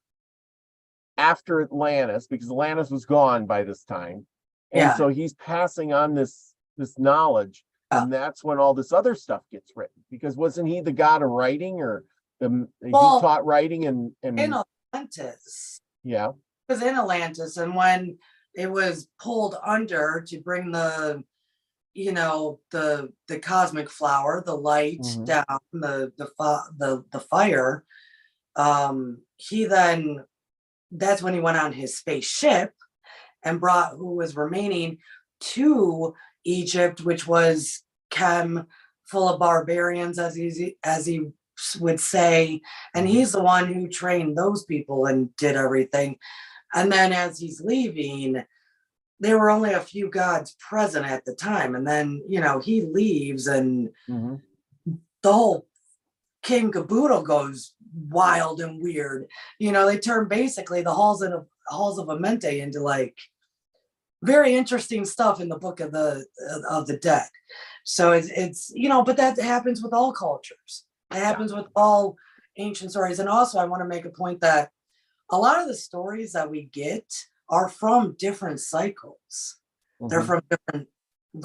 after Atlantis because Atlantis was gone by this time, and yeah, so he's passing on this knowledge, yeah. and that's when all this other stuff gets written. Because wasn't he the god of writing, or he Well, taught writing in and Atlantis, yeah. it was in Atlantis, and when it was pulled under to bring the cosmic flower, the light Mm-hmm. down, the fire, he then that's when he went on his spaceship and brought who was remaining to Egypt, which was Chem, full of barbarians, as he would say, and Mm-hmm. he's the one who trained those people and did everything. And then as he's leaving, there were only a few gods present at the time, and then he leaves, and Mm-hmm. the whole King Caboodle goes wild and weird. They turn basically the halls of Amente into like very interesting stuff in the book of the dead. So it's but that happens with all cultures. It Yeah. happens with all ancient stories. And also, I want to make a point that a lot of the stories that we get are from different cycles. They're Mm-hmm. from different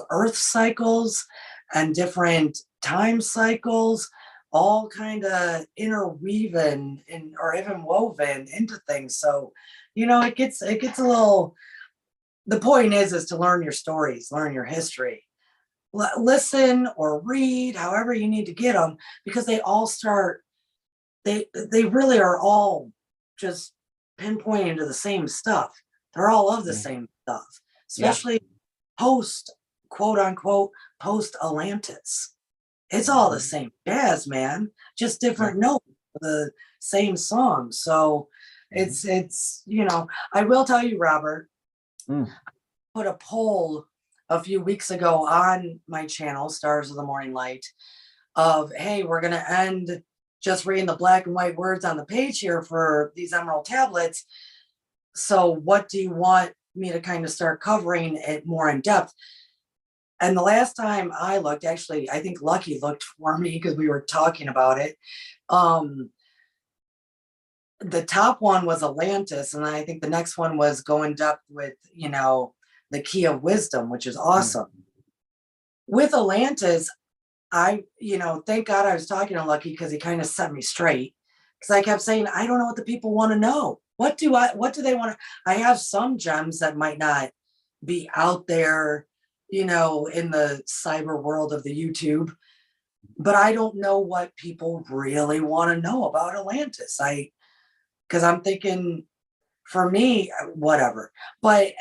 earth cycles and different time cycles, all kind of interweaving or even woven into things. So, it gets a little. The point is to learn your stories, learn your history, listen or read, however you need to get them, because they all start. They really are all just pinpointing to the same stuff. They're all of the same stuff, Yeah. especially post quote unquote post Atlantis. It's all the same jazz, man, just different notes, the same song. So Mm-hmm. it's I will tell you, Robert, Mm. put a poll a few weeks ago on my channel, Stars of the Morning Light, of hey, we're gonna end just reading the black and white words on the page here for these emerald tablets. So what do you want me to kind of start covering it more in depth? And the last time I looked, actually, I think Lucky looked for me because we were talking about it. The top one was Atlantis, and I think the next one was Go in Depth with, the Key of Wisdom, which is awesome. With Atlantis, thank God I was talking to Lucky because he kind of set me straight. Because I kept saying, I don't know what the people want to know. What do they want to? I have some gems that might not be out there, in the cyber world of the YouTube, but I don't know what people really want to know about Atlantis. Because I'm thinking, for me, whatever. But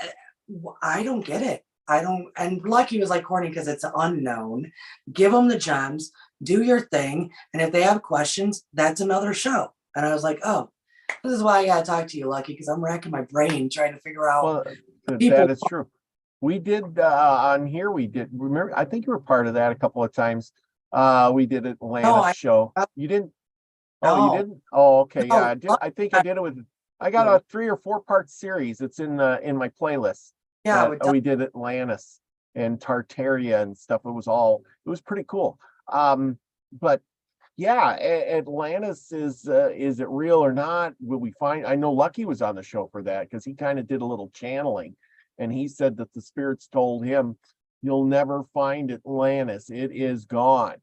I don't get it. I don't. And Lucky was like, Courtney, because it's unknown. Give them the gems, do your thing. And if they have questions, that's another show. And I was like, oh, this is why I got to talk to you, Lucky, because I'm racking my brain trying to figure out. Well, people. that is true. We did on here. We did. Remember, I think you were part of that a couple of times. We did an Atlantis show. You didn't. Oh, you didn't. Oh, okay. Yeah, I did. I think I did it with. I got a 3 or 4 part series. It's in my playlist. Yeah, we did Atlantis and Tartaria and stuff. It was pretty cool. But yeah, Atlantis is it real or not? Will we find? I know Lucky was on the show for that because he kind of did a little channeling, and he said that the spirits told him, "You'll never find Atlantis. It is gone.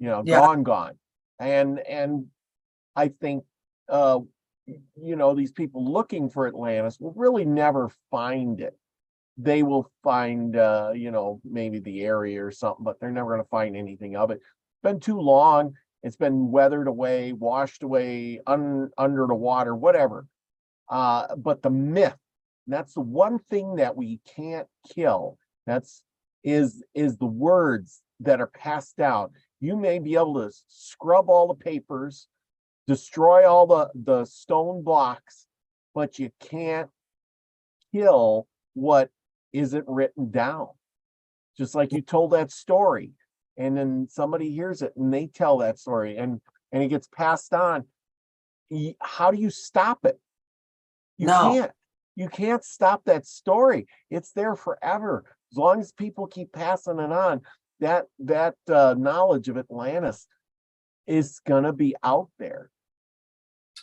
Gone." And I think these people looking for Atlantis will really never find it. They will find maybe the area or something, but they're never going to find anything of it. It's been too long. It's been weathered away, washed away, under the water, whatever. But the myth, that's the one thing that we can't kill. Is the words that are passed down. You may be able to scrub all the papers, destroy all the stone blocks, but you can't kill what isn't written down. Just like you told that story, and then somebody hears it and they tell that story, and it gets passed on. How do you stop it? You can't stop that story. It's there forever. as long as people keep passing it on, that knowledge of Atlantis is gonna be out there.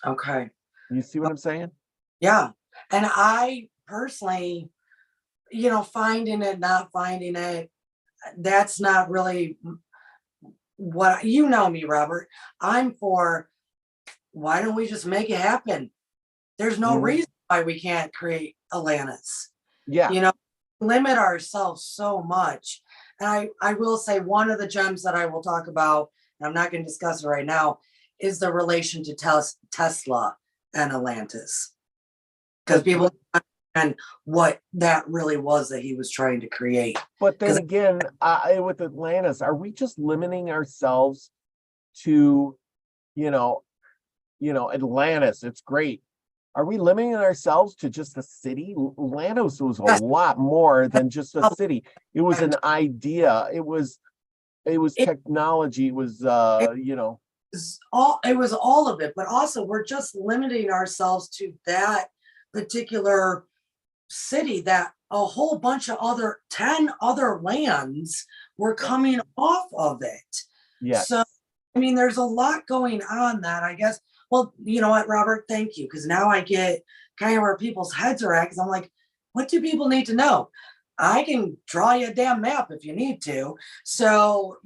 Okay. You see what I'm saying? Yeah. And I personally, finding it, not finding it, that's not really what you know me, Robert. I'm for, why don't we just make it happen? There's no reason why we can't create Atlantis. Yeah. Limit ourselves so much. And I will say one of the gems that I will talk about, and I'm not going to discuss it right now, is the relation to Tesla and Atlantis. Because people and what that really was that he was trying to create. But then again, with Atlantis, are we just limiting ourselves to, Atlantis? It's great. Are we limiting ourselves to just a city? Atlantis was a lot more than just a city. It was an idea. It was technology. It was it was all of it, but also we're just limiting ourselves to that particular city, that a whole bunch of 10 other lands were coming off of it. Yes. So, there's a lot going on that, I guess. Well, you know what, Robert, thank you. Because now I get kind of where people's heads are at. Because I'm like, what do people need to know? I can draw you a damn map if you need to. So,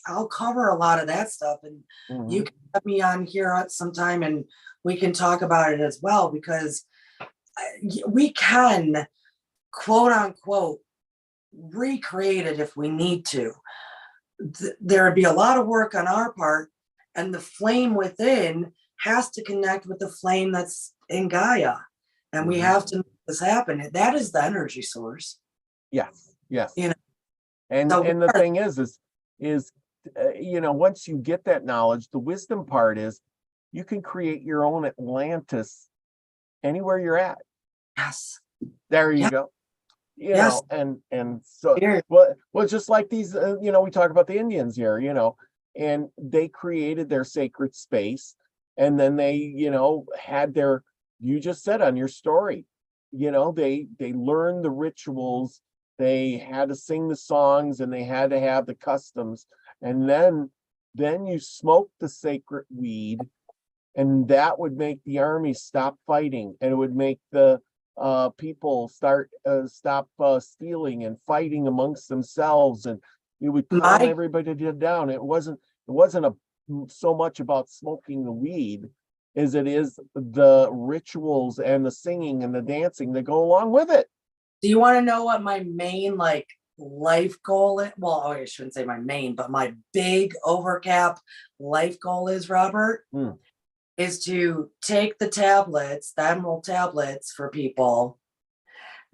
I'll cover a lot of that stuff. And you can have me on here sometime and we can talk about it as well. Because we can, quote unquote, recreate it if we need to. There would be a lot of work on our part, and the flame within has to connect with the flame that's in Gaia, and we have to make this happen. That is the energy source. Yes. And so the thing is once you get that knowledge, the wisdom part is you can create your own Atlantis anywhere you're at. Yes. There you go. Yes. And so well, just like these, we talk about the Indians here, and they created their sacred space, and then they, had their, you just said on your story, they learned the rituals, they had to sing the songs, and they had to have the customs, and then you smoke the sacred weed, and that would make the army stop fighting, and it would make the people stop stealing and fighting amongst themselves, and it would calm everybody down. It wasn't so much about smoking the weed as it is the rituals and the singing and the dancing that go along with it. Do you want to know what my main life goal is? Well, I shouldn't say my main, but my big overcap life goal is, Robert? Is to take the tablets, the emerald tablets for people,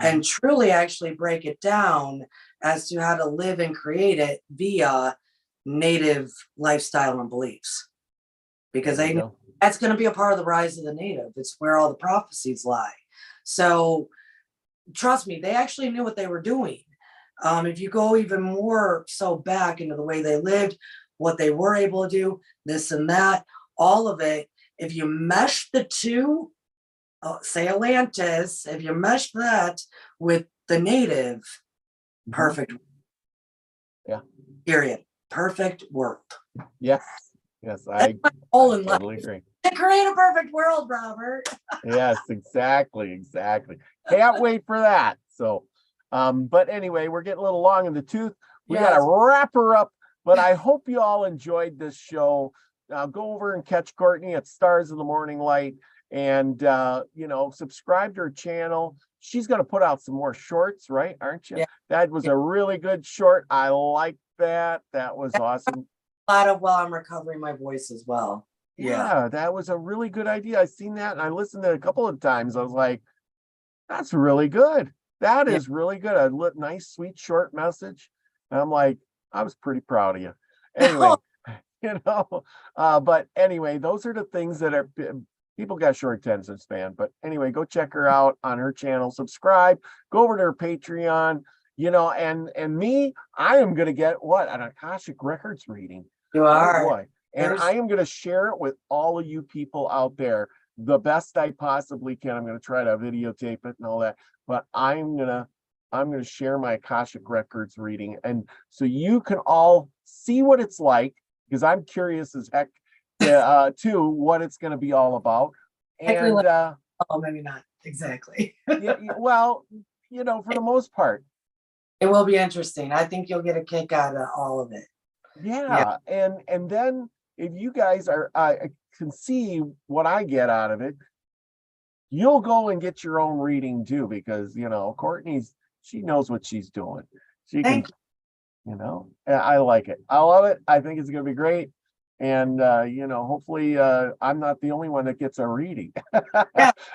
and truly actually break it down as to how to live and create it via native lifestyle and beliefs. Because that's going to be a part of the rise of the native. It's where all the prophecies lie. So trust me, they actually knew what they were doing. If you go even more so back into the way they lived, what they were able to do, this and that, all of it, if you mesh the two, say Atlantis, if you mesh that with the native, perfect. Yeah. Period. Perfect world. Yes. I totally agree. To create a perfect world, Robert. Yes, exactly. Can't wait for that. So, but anyway, we're getting a little long in the tooth. We got to wrap her up, but I hope you all enjoyed this show. Go over and catch Courtney at Stars of the Morning Light, and subscribe to her channel. She's going to put out some more shorts, right? Aren't you? Yeah. That was a really good short. I like that. That was awesome. A lot of while I'm recovering my voice as well. Yeah, that was a really good idea. I seen that and I listened to it a couple of times. I was like, that's really good. That is really good. A nice, sweet, short message. And I'm like, I was pretty proud of you. Anyway. But anyway, those are the things that are people got short attention span. But anyway, go check her out on her channel, subscribe, go over to her Patreon, and me, I am gonna get an Akashic Records reading. You are. Oh boy. And I am gonna share it with all of you people out there the best I possibly can. I'm gonna try to videotape it and all that, but I'm gonna I'm going to share my Akashic Records reading, and so you can all see what it's like, because I'm curious as heck to what it's going to be all about. And oh, maybe not exactly. well, for the most part, it will be interesting. I think you'll get a kick out of all of it. Yeah. And then if you guys can see what I get out of it, you'll go and get your own reading too, because she knows what she's doing. She can, I like it. I love it. I think it's gonna be great. And hopefully I'm not the only one that gets a reading.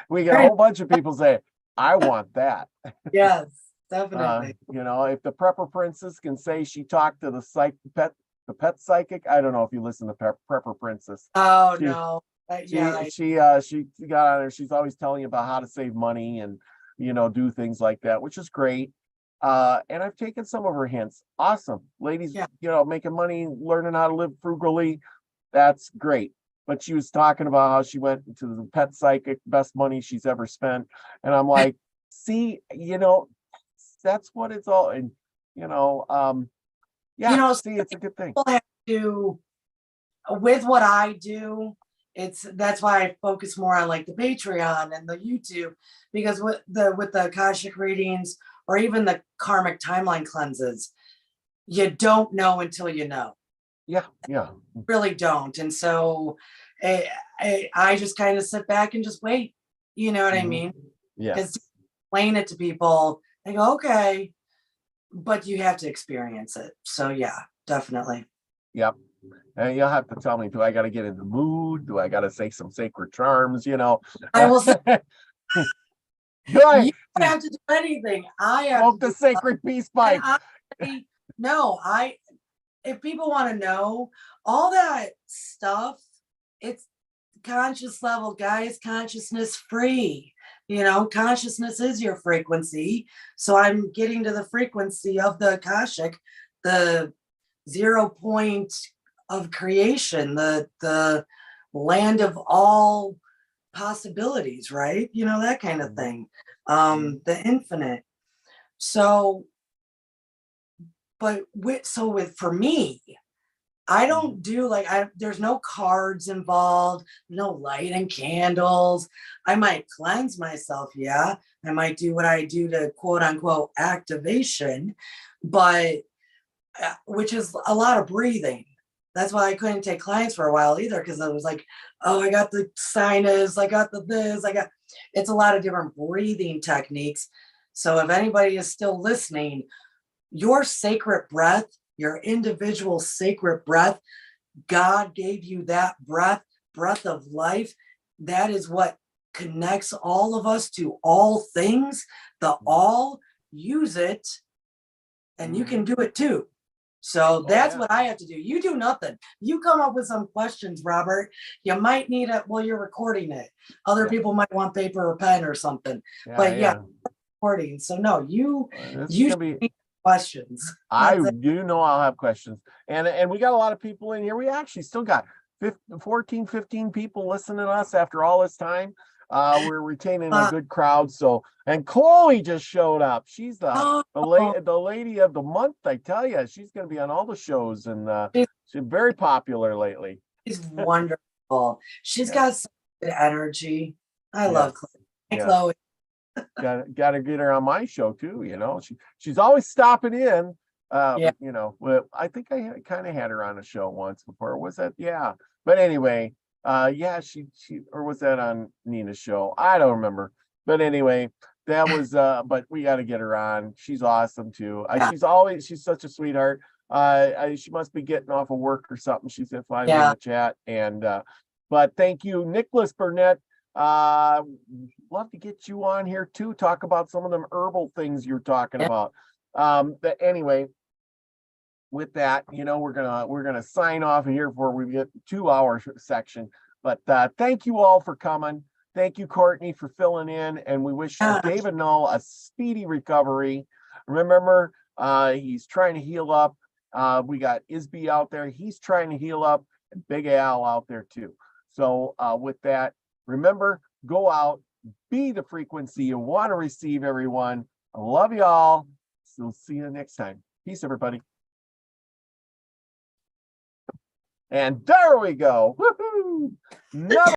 We get a whole bunch of people say, I want that. Yes, definitely. If the Prepper Princess can say she talked to the pet psychic. I don't know if you listen to Prepper Princess. Oh, no. She got on there. She's always telling you about how to save money and do things like that, which is great. And I've taken some of her hints. Awesome. Ladies, making money, learning how to live frugally. That's great. But she was talking about how she went to the pet psychic, best money she's ever spent. And I'm like, see, that's what it's all. And, see, it's a good thing. People have to, with what I do, that's why I focus more on like the Patreon and the YouTube, because with the Akashic readings or even the karmic timeline cleanses, you don't know until you know. Yeah. You really don't. And so I just kind of sit back and just wait. You know what I mean? Yeah. Because explain it to people, they go, okay, but you have to experience it. So yeah, definitely. Yep. And you'll have to tell me, do I got to get in the mood? Do I got to say some sacred charms? I will say, you don't have to do anything. I have smoke the sacred peace pipe. If people want to know all that stuff, it's conscious level, guys, consciousness free. Consciousness is your frequency. So I'm getting to the frequency of the Akashic, the 0 point of creation, the land of all possibilities, right? That kind of thing. The infinite. So, for me, I don't do there's no cards involved, no light and candles. I might cleanse myself. Yeah. I might do what I do to quote unquote activation, but which is a lot of breathing. That's why I couldn't take clients for a while either, because I was like, oh, I got the sinus, I got the this, it's a lot of different breathing techniques. So if anybody is still listening, your sacred breath, your individual sacred breath, God gave you that breath of life. That is what connects all of us to all things. The all, use it, and you can do it too. So that's what I have to do. You do nothing. You come up with some questions, Robert. You might need it while you're recording it. Other people might want paper or pen or something. Recording. So no, you need questions. I do know I'll have questions. And we got a lot of people in here. We actually still got 15 people listening to us after all this time. We're retaining a good crowd. So, and Chloe just showed up. She's the lady of the month. I tell you, she's going to be on all the shows, and she's very popular lately. She's wonderful. She's got some good energy. I love Chloe. Hey, Chloe. Got to get her on my show too. She's always stopping in. Well, I think I kind of had her on a show once before. Was that? Yeah. But anyway. She or was that on Nina's show? I don't remember. But anyway, that was but we got to get her on. She's awesome too. She's such a sweetheart. She must be getting off of work or something. She's in the chat. And but thank you, Nicholas Burnett. Love to get you on here too. Talk about some of them herbal things you're talking about. But anyway, with that, we're gonna sign off here before we get 2 hour section. But thank you all for coming. Thank you, Courtney, for filling in, and we wish David Null a speedy recovery. Remember, he's trying to heal up. We got Isby out there; he's trying to heal up, and Big Al out there too. So with that, remember, go out, be the frequency you want to receive, everyone. I love y'all. So see you next time. Peace, everybody. And there we go. Woohoo!